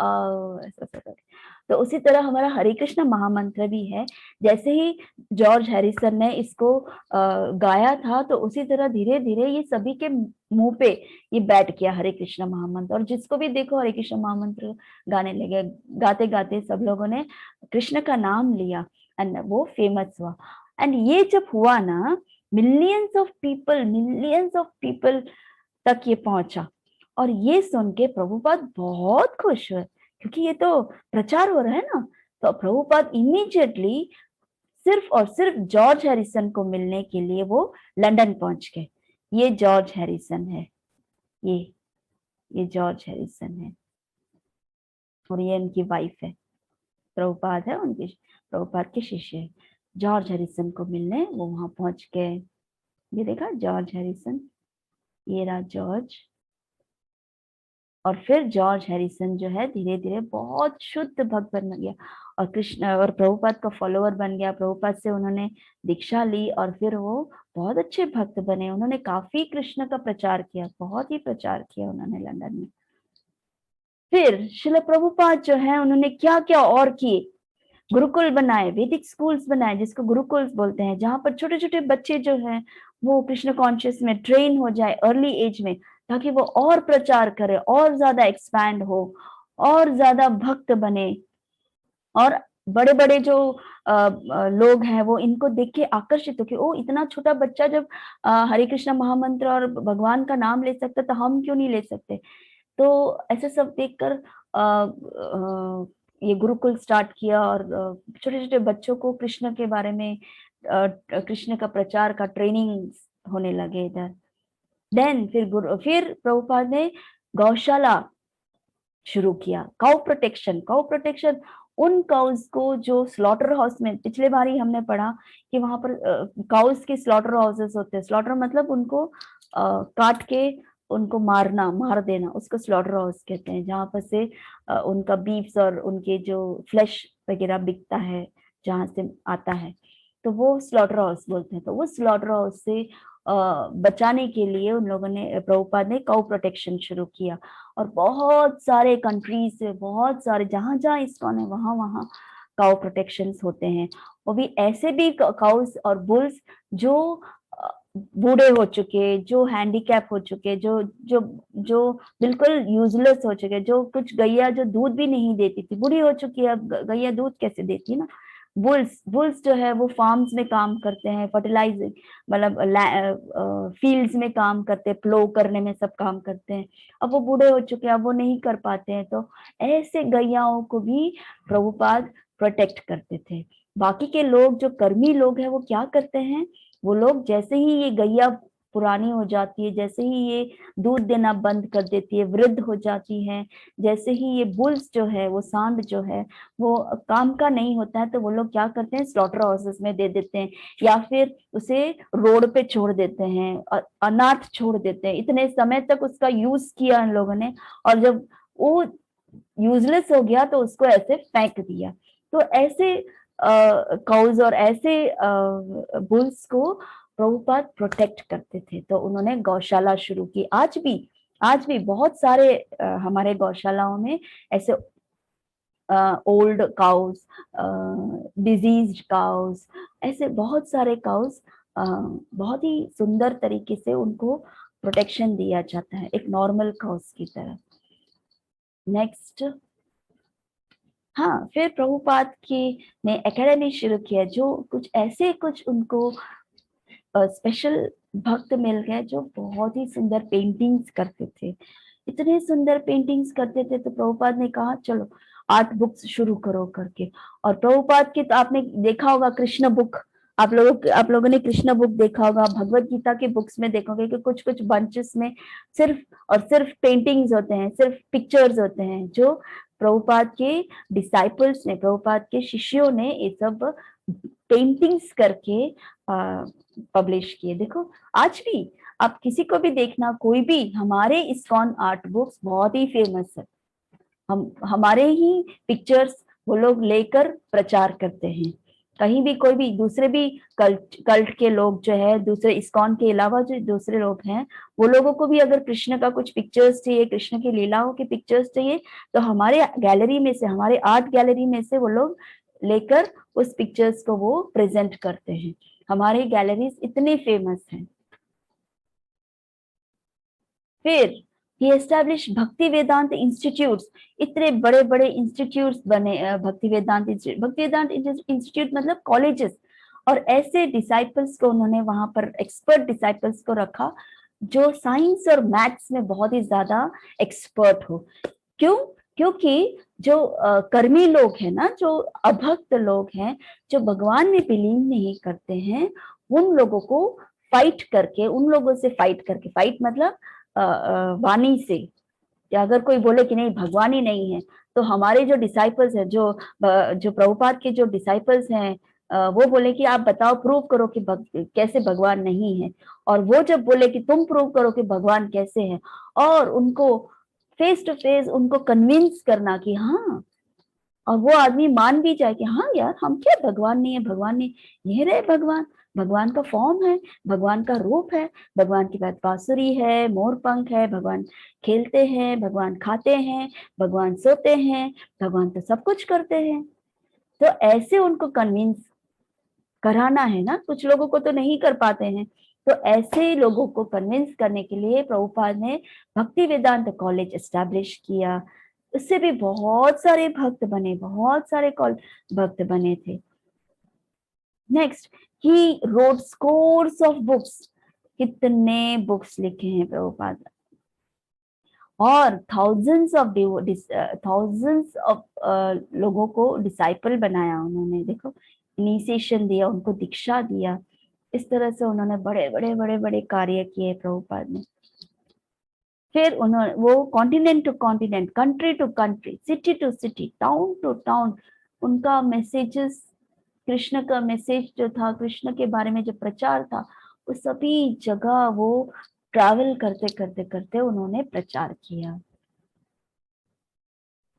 ऐसा ऐसा करके। तो उसी तरह हमारा हरे कृष्ण महामंत्र भी है। जैसे ही जॉर्ज हैरिसन ने इसको गाया था, तो उसी तरह धीरे धीरे ये सभी के मुंह पे ये बैठ गया हरे कृष्ण महामंत्र। और जिसको भी देखो हरे कृष्ण महामंत्र गाने लगे, गाते गाते सब लोगों ने कृष्ण का नाम लिया एंड वो फेमस हुआ। एंड ये जब हुआ ना, मिलियंस ऑफ पीपल तक ये पहुंचा। और ये सुन के प्रभुपाद बहुत खुश हुए, क्योंकि ये तो प्रचार हो रहा है ना। तो प्रभुपाद इमीडिएटली सिर्फ और सिर्फ जॉर्ज हैरिसन को मिलने के लिए वो लंदन पहुंच गए। ये जॉर्ज हैरिसन है, ये जॉर्ज हैरिसन है, और ये उनकी वाइफ है। प्रभुपाद है उनके, प्रभुपाद के शिष्य है। जॉर्ज हैरिसन को मिलने वो वहां पहुंच गए। ये देखा जॉर्ज हैरिसन, ये रहा जॉर्ज। और फिर जॉर्ज हैरिसन जो है धीरे धीरे बहुत शुद्ध भक्त बन गया और कृष्ण और प्रभुपाद का फॉलोअर बन गया। प्रभुपाद से उन्होंने दीक्षा ली और फिर वो बहुत अच्छे भक्त बने। उन्होंने काफी कृष्ण का प्रचार किया, बहुत ही प्रचार किया उन्होंने लंदन में। फिर श्रील प्रभुपाद जो है उन्होंने क्या क्या और किए, गुरुकुल बनाए, वैदिक स्कूल्स बनाए जिसको गुरुकुल्स बोलते हैं, जहां पर छोटे छोटे बच्चे जो हैं वो कृष्ण कॉन्शियस में ट्रेन हो जाए अर्ली एज में, ताकि वो और प्रचार करे, और ज्यादा एक्सपैंड हो, और ज्यादा भक्त बने। और बड़े बड़े जो लोग हैं वो इनको देख के आकर्षित हो कि ओ इतना छोटा बच्चा जब हरे कृष्ण महामंत्र और भगवान का नाम ले सकता तो हम क्यों नहीं ले सकते। तो ऐसे सब देखकर ये गुरुकुल स्टार्ट किया और छोटे छोटे बच्चों को कृष्ण के बारे में कृष्ण का प्रचार का ट्रेनिंग होने लगे इधर। देन फिर प्रभुपाद ने गौशाला शुरू किया। काउ प्रोटेक्शन उन काउस को जो स्लॉटर हाउस में, पिछले बार ही हमने पढ़ा कि वहां पर काउस के स्लॉटर हाउसेस होते हैं। स्लॉटर मतलब उनको काट के उनको मार देना, उसको स्लॉटर हाउस कहते हैं। जहां पर से उनका बीफ्स और उनके जो फ्लैश वगैरह बिकता है, जहां से आता है, तो वो स्लॉटर हाउस बोलते हैं। तो वो स्लॉटर हाउस से बचाने के लिए उन लोगों ने, प्रभुपाद ने काउ प्रोटेक्शन शुरू किया। और बहुत सारे कंट्रीज से, बहुत सारे जहां जहां इस्कॉन है वहां वहां काउ प्रोटेक्शन होते हैं। वो भी ऐसे भी काउस और बुल्स जो बूढ़े हो चुके, जो हैंडीकैप हो चुके, जो जो जो बिल्कुल यूजलेस हो चुके, जो कुछ गैया जो दूध भी नहीं देती थी, बूढ़ी हो चुकी है, अब गैया दूध कैसे देती ना। बुल्स जो है वो फार्म्स में काम करते हैं, फर्टिलाइजिंग मतलब फील्ड्स में काम करते हैं, प्लो करने में सब काम करते हैं। अब वो बूढ़े हो चुके हैं, अब वो नहीं कर पाते हैं, तो ऐसे गैयाओं को भी प्रभुपाद प्रोटेक्ट करते थे। बाकी के लोग जो कर्मी लोग हैं वो क्या करते हैं, वो लोग जैसे ही ये गैया पुरानी हो जाती है, जैसे ही ये दूध देना बंद कर देती है, वृद्ध हो जाती है, जैसे ही ये बुल्स जो है, वो सांड जो है वो काम का नहीं होता है, तो वो लोग क्या करते हैं, स्लॉटर हाउसेस में दे देते हैं, या फिर उसे रोड पे छोड़ देते हैं, अनाथ छोड़ देते हैं। इतने समय तक उसका यूज किया इन लोगों ने, और जब वो यूजलेस हो गया तो उसको ऐसे फेंक दिया। तो ऐसे काउज और ऐसे बुल्स को प्रभुपाद प्रोटेक्ट करते थे, तो उन्होंने गौशाला शुरू की। आज भी बहुत सारे हमारे गौशालाओं में ऐसे ओल्ड काउस, डिजीज्ड काउस, ऐसे बहुत सारे काउस बहुत ही सुंदर तरीके से उनको प्रोटेक्शन दिया जाता है, एक नॉर्मल काउस की तरह। नेक्स्ट, हाँ, फिर प्रभुपाद की ने एकेडमी शुरू किया, जो कुछ उनको स्पेशल भक्त मिल गए जो बहुत ही सुंदर पेंटिंग्स करते थे। इतने सुंदर पेंटिंग्स करते थे, तो प्रभुपाद ने कहा चलो आर्ट बुक्स शुरू करो करके। और प्रभुपाद की तो आपने देखा होगा कृष्ण बुक, आप लोगों ने कृष्ण बुक देखा होगा, भगवत गीता के बुक्स में देखोगे कि कुछ कुछ बंचेस में सिर्फ और सिर्फ पेंटिंग्स होते हैं, सिर्फ पिक्चर्स होते हैं, जो प्रभुपाद के डिसाइपल्स ने, प्रभुपाद के शिष्यों ने ये सब पेंटिंग्स करके पब्लिश किए। देखो आज भी आप किसी को भी देखना, कोई भी, हमारे इस्कॉन आर्ट बुक्स बहुत ही फेमस है। हमारे ही पिक्चर्स वो लोग लेकर प्रचार करते हैं। कहीं भी कोई भी दूसरे भी कल्ट के लोग जो है, दूसरे इस्कॉन के अलावा जो दूसरे लोग हैं, वो लोगों को भी अगर कृष्ण का कुछ पिक्चर्स चाहिए, कृष्ण की लीलाओं के पिक्चर्स चाहिए, तो हमारे गैलरी में से, हमारे आर्ट गैलरी में से वो लोग लेकर उस पिक्चर्स को वो प्रेजेंट करते हैं। हमारी गैलरीज इतनी फेमस हैं। फिर he established भक्ति वेदांत इंस्टीट्यूट। इतने बड़े बड़े इंस्टीट्यूट्स बने भक्ति वेदांत इंस्टीट्यूट मतलब कॉलेजेस। और ऐसे डिसाइपल्स को उन्होंने वहां पर, एक्सपर्ट डिसाइपल्स को रखा जो साइंस और मैथ्स में बहुत ही ज्यादा एक्सपर्ट हो। क्यों? क्योंकि जो कर्मी लोग हैं ना, जो अभक्त लोग हैं, जो भगवान में बिलीव नहीं करते हैं, उन लोगों को फाइट करके, उन लोगों से फाइट करके, फाइट मतलब वाणी से, या अगर कोई बोले कि नहीं भगवान ही नहीं है, तो हमारे जो डिसाइपल्स हैं, जो प्रभुपाद के जो डिसाइपल्स हैं, वो बोले कि आप बताओ, प्रूव करो कि कैसे भगवान नहीं है। और वो जब बोले कि तुम प्रूव करो कि भगवान कैसे है, और उनको फेस टू फेस उनको कन्विंस करना कि हाँ, और वो आदमी मान भी जाए कि हाँ यार, हम क्या, भगवान नहीं है, भगवान नहीं, ये रहे भगवान, भगवान का फॉर्म है, भगवान का रूप है, भगवान के पास बांसुरी है, मोर पंख है, भगवान खेलते हैं, भगवान खाते हैं, भगवान सोते हैं, भगवान तो सब कुछ करते हैं। तो ऐसे उनको कन्विंस कराना है ना, कुछ लोगों को तो नहीं कर पाते हैं। तो ऐसे लोगों को कन्विंस करने के लिए प्रभुपाद ने भक्ति वेदांत कॉलेज एस्टैब्लिश किया। उससे भी बहुत सारे भक्त बने, बहुत सारे भक्त बने थे। Next, he wrote scores of books. कितने बुक्स लिखे हैं प्रभुपाद, और थाउजेंड्स ऑफ लोगों को डिसाइपल बनाया उन्होंने। देखो, इनिशिएशन दिया, उनको दीक्षा दिया। इस तरह से उन्होंने बड़े बड़े बड़े बड़े कार्य किए प्रभुपाद ने। फिर उन्होंने वो continent to continent, country to country, city to city, town to town, उनका मैसेजेस, कृष्ण का मैसेज जो था, कृष्ण के बारे में जो प्रचार था, वो सभी जगह वो ट्रैवल करते करते करते उन्होंने प्रचार किया।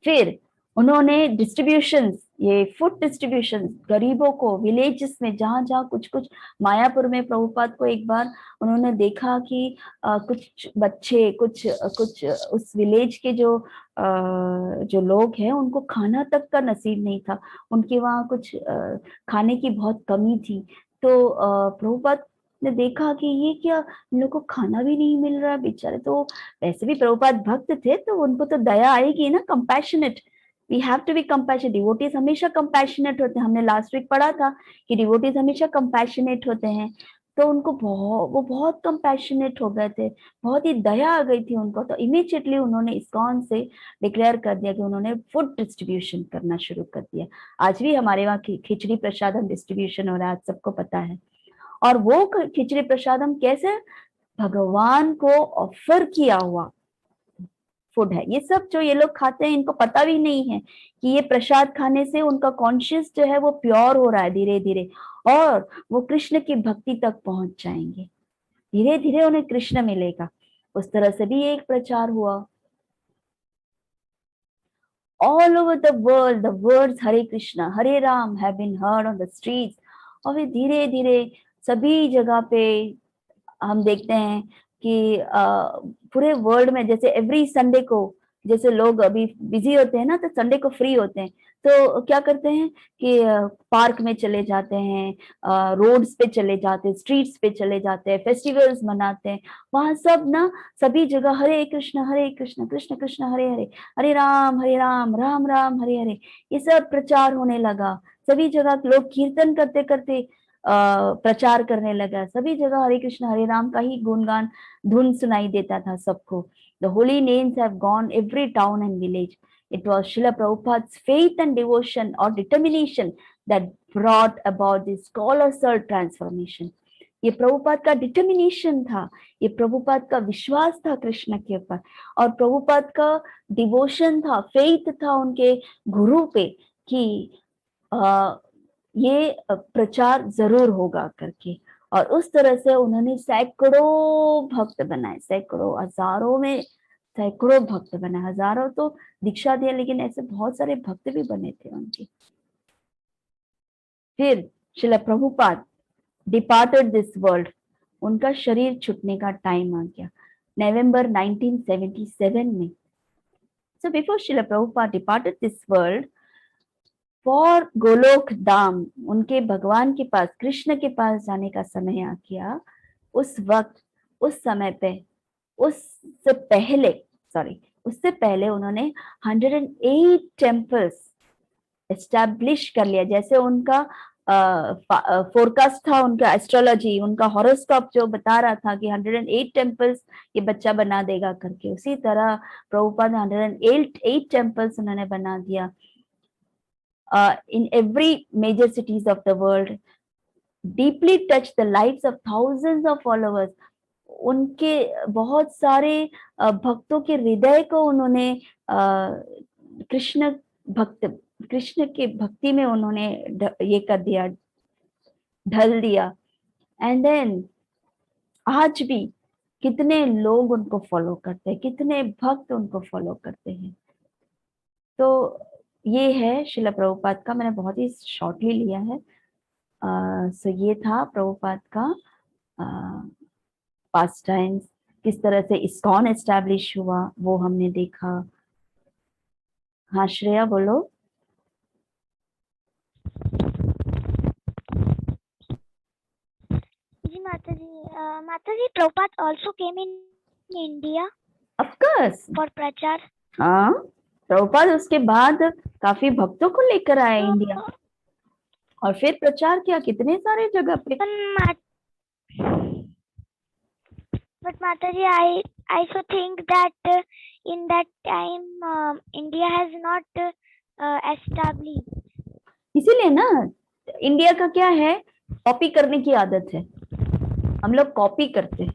फिर उन्होंने डिस्ट्रीब्यूशन, ये फूड डिस्ट्रीब्यूशन गरीबों को, विलेजेस में, जहां जहां कुछ कुछ, मायापुर में प्रभुपाद को एक बार उन्होंने देखा कि कुछ बच्चे, कुछ कुछ उस विलेज के जो लोग हैं, उनको खाना तक का नसीब नहीं था, उनके वहाँ कुछ खाने की बहुत कमी थी। तो प्रभुपाद ने देखा कि ये क्या, इन लोग को खाना भी नहीं मिल रहा, बेचारे। तो वैसे भी प्रभुपाद भक्त थे, तो उनको तो दया आएगी ना, compassionate, we have to be compassionate. Devotees हमेशा कंपैशनेट होते हैं, हमने लास्ट वीक पढ़ा था कि डिवोटीज हमेशा कंपैशनेट होते हैं। तो उनको वो बहुत कंपैशनेट हो गए थे, बहुत ही दया आ गई थी उनको। तो इमीडिएटली उन्होंने इस्कॉन से डिक्लेयर कर दिया कि उन्होंने फूड डिस्ट्रीब्यूशन करना शुरू कर दिया। आज भी हमारे वहाँ खिचड़ी प्रसादम डिस्ट्रीब्यूशन हो रहा है, सबको पता है। और वो खिचड़ी प्रसादम कैसे, भगवान को ऑफर किया हुआ फूड है। ये सब जो ये लोग खाते हैं, इनको पता भी नहीं है कि ये प्रसाद खाने से उनका कॉन्शियस जो है वो प्योर हो रहा है धीरे धीरे, और वो कृष्ण की भक्ति तक पहुंच जाएंगे, धीरे धीरे उन्हें कृष्ण मिलेगा। उस तरह से भी एक प्रचार हुआ। All over the world, the words Hare Krishna, Hare Ram have been heard on the streets। और वे धीरे धीरे सभी जगह पे हम देखते हैं कि पूरे वर्ल्ड में, जैसे एवरी संडे को, जैसे लोग अभी बिजी होते हैं ना, तो संडे को फ्री होते हैं, तो क्या करते हैं कि पार्क में चले जाते हैं, रोड्स पे चले जाते हैं, स्ट्रीट्स पे चले जाते हैं, फेस्टिवल्स मनाते हैं। वहां सब ना, सभी जगह हरे कृष्ण कृष्ण कृष्ण हरे हरे, हरे राम राम राम हरे हरे, ये सब प्रचार होने लगा। सभी जगह लोग कीर्तन करते करते प्रचार करने लगा। सभी जगह हरे कृष्ण हरे राम का ही गुणगान धुन सुनाई देता था सबको। The holy names have gone every town and village. It was Srila Prabhupada's faith and devotion or determination that brought about this colossal transformation. ये प्रभुपाद का डिटर्मिनेशन था, ये प्रभुपाद का विश्वास था कृष्ण के ऊपर, और प्रभुपाद का डिवोशन था, फेथ था उनके गुरु पे कि ये प्रचार जरूर होगा करके। और उस तरह से उन्होंने सैकड़ों भक्त बनाए, सैकड़ों, हजारों में सैकड़ों भक्त बने, हजारों तो दीक्षा दिया, लेकिन ऐसे बहुत सारे भक्त भी बने थे उनके। फिर Shrila Prabhupada departed this world, उनका शरीर छूटने का टाइम आ गया नवंबर 1977 में। So before Srila Prabhupada departed this world for Golok धाम, उनके भगवान के पास, कृष्ण के पास जाने का समय आ गया। उस वक्त, उस समय पे, उससे पहले उन्होंने 108 टेम्पल्स एस्टैब्लिश कर लिया। जैसे उनका फोरकास्ट था, उनका एस्ट्रोलॉजी, उनका हॉरोस्कोप जो बता रहा था कि 108 टेम्पल्स ये बच्चा बना देगा करके, उसी तरह प्रभुपाद ने 108 टेम्पल्स उन्होंने बना दिया in every major cities of the world, deeply touched the lives of thousands of followers। उनके बहुत सारे भक्तों के हृदय को उन्होंने कृष्ण के भक्ति में उन्होंने ये कर दिया, ढल दिया। एंड देन आज भी कितने लोग उनको फॉलो करते हैं, कितने भक्त उनको फॉलो करते हैं। तो ये है श्रील प्रभुपाद का, मैंने बहुत ही शॉर्टली लिया है। सो ये था प्रभुपाद का पास्ट टाइम्स, किस तरह से इस्कॉन एस्टैब्लिश हुआ वो हमने देखा। हाँ श्रेया बोलो। जी माता जी Prabhupada also came in India of course, for prachar. हाँ, प्रभुपाद उसके बाद काफी भक्तों को लेकर आए इंडिया और फिर प्रचार किया कितने सारे जगह पे। But Mataji, I so think that in that time India has not established। इसीलिए ना इंडिया का क्या है, कॉपी करने की आदत है, हम लोग कॉपी करते हैं।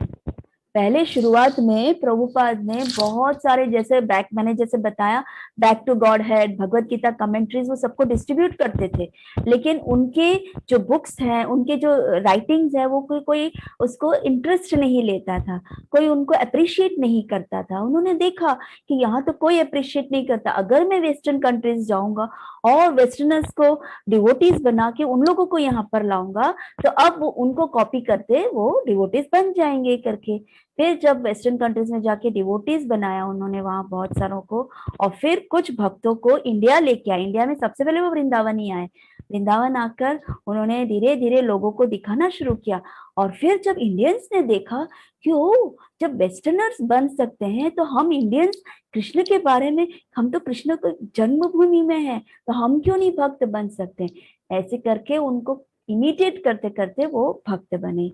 पहले शुरुआत में प्रभुपाद ने बहुत सारे, जैसे मैंने जैसे बताया, back to god head, Bhagavad Gita commentaries, वो सबको डिस्ट्रीब्यूट करते थे। लेकिन उनके जो बुक्स हैं, उनके जो राइटिंग्स है, वो कोई उसको इंटरेस्ट नहीं लेता था, कोई उनको अप्रिशिएट नहीं करता था। उन्होंने देखा कि यहाँ तो कोई अप्रिशिएट नहीं करता, अगर मैं वेस्टर्न कंट्रीज जाऊंगा और वेस्टर्नर्स को डिवोटीज बना के उन लोगों को यहाँ पर लाऊंगा, तो अब वो उनको कॉपी करते वो डिवोटीज बन जाएंगे करके। फिर जब वेस्टर्न कंट्रीज में जाके डिवोटीज बनाया उन्होंने वहां बहुत सारों को, और फिर कुछ भक्तों को इंडिया लेके आए। इंडिया में सबसे पहले वो वृंदावन ही आए। वृंदावन आकर उन्होंने धीरे धीरे लोगों को दिखाना शुरू किया। और फिर जब इंडियंस ने देखा कि ओ, जब वेस्टर्नर्स बन सकते हैं तो हम इंडियंस कृष्ण के बारे में, हम तो कृष्ण को जन्मभूमि में है, तो हम क्यों नहीं भक्त बन सकते। ऐसे करके उनको इमिटेट करते करते वो भक्त बने।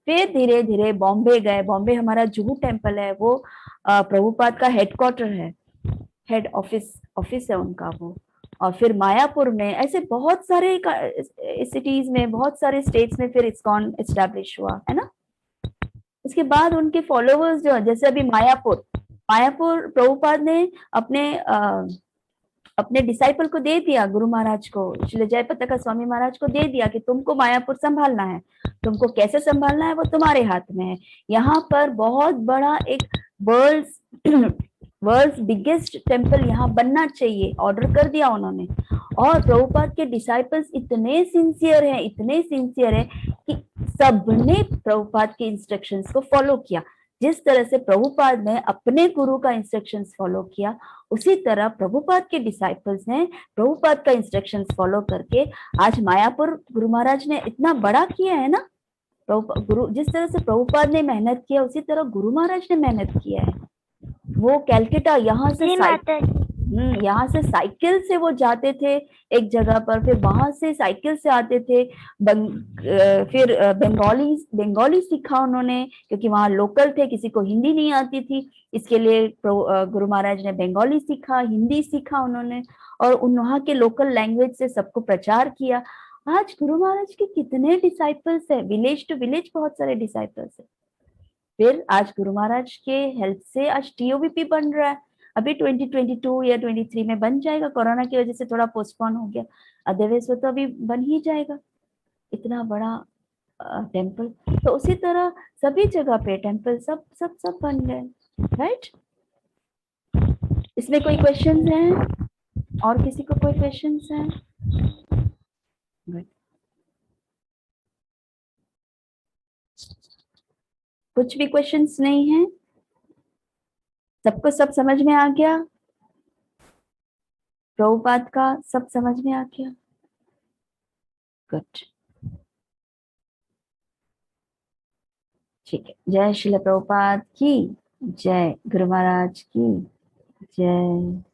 फिर धीरे धीरे बॉम्बे गए। बॉम्बे हमारा जुहू टेम्पल है, वो प्रभुपाद का हेडक्वार्टर है, हेड ऑफिस है उनका वो। और फिर मायापुर में, ऐसे बहुत सारे सिटीज में, बहुत सारे स्टेट्स में फिर इस्कॉन एस्टैब्लिश हुआ है ना। उसके बाद उनके फॉलोवर्स जो, जैसे अभी मायापुर प्रभुपाद ने अपने डिसाइपल को दे दिया, गुरु महाराज को, श्री जयपताका स्वामी महाराज को दे दिया कि तुमको मायापुर संभालना है, तुमको कैसे संभालना है वो तुम्हारे हाथ में है। यहाँ पर बहुत बड़ा एक वर्ल्ड्स बिगेस्ट टेम्पल यहाँ बनना चाहिए, ऑर्डर कर दिया उन्होंने। और प्रभुपाद के डिसाइपल्स इतने सिंसियर है कि सबने प्रभुपाद के इंस्ट्रक्शंस को फॉलो किया। जिस तरह से प्रभुपाद ने अपने गुरु का इंस्ट्रक्शंस फॉलो किया, उसी तरह प्रभुपाद के डिसाइपल्स ने प्रभुपाद का इंस्ट्रक्शंस फॉलो करके आज मायापुर गुरु महाराज ने इतना बड़ा किया है ना। गुरु, जिस तरह से प्रभुपाद ने मेहनत किया, उसी तरह गुरु महाराज ने मेहनत किया है। वो कैलकाटा यहाँ से साइकिल से वो जाते थे एक जगह पर, फिर वहां से साइकिल से आते थे। फिर बंगाली सीखा उन्होंने, क्योंकि वहां लोकल थे, किसी को हिंदी नहीं आती थी, इसके लिए गुरु महाराज ने बंगाली सीखा, हिंदी सीखा उन्होंने, और वहां के लोकल लैंग्वेज से सबको प्रचार किया। आज गुरु महाराज के कितने डिसाइपल्स है, विलेज टू विलेज बहुत सारे डिसाइपल्स है। फिर आज गुरु महाराज के हेल्प से आज TOVP बन रहा है, अभी 2022 या 23 में बन जाएगा। कोरोना की वजह से थोड़ा पोस्टपोन हो गया, अदरवाइज वो तो अभी बन ही जाएगा, इतना बड़ा टेम्पल। तो उसी तरह सभी जगह पे टेम्पल सब बन गए, राइट। इसमें कोई क्वेश्चंस हैं? और किसी को कोई क्वेश्चंस हैं? गुड। कुछ भी क्वेश्चंस नहीं है? सबको सब समझ में आ गया? प्रभुपाद का सब समझ में आ गया? गुड, ठीक है। जय श्रील प्रभुपाद की जय, गुरु महाराज की जय।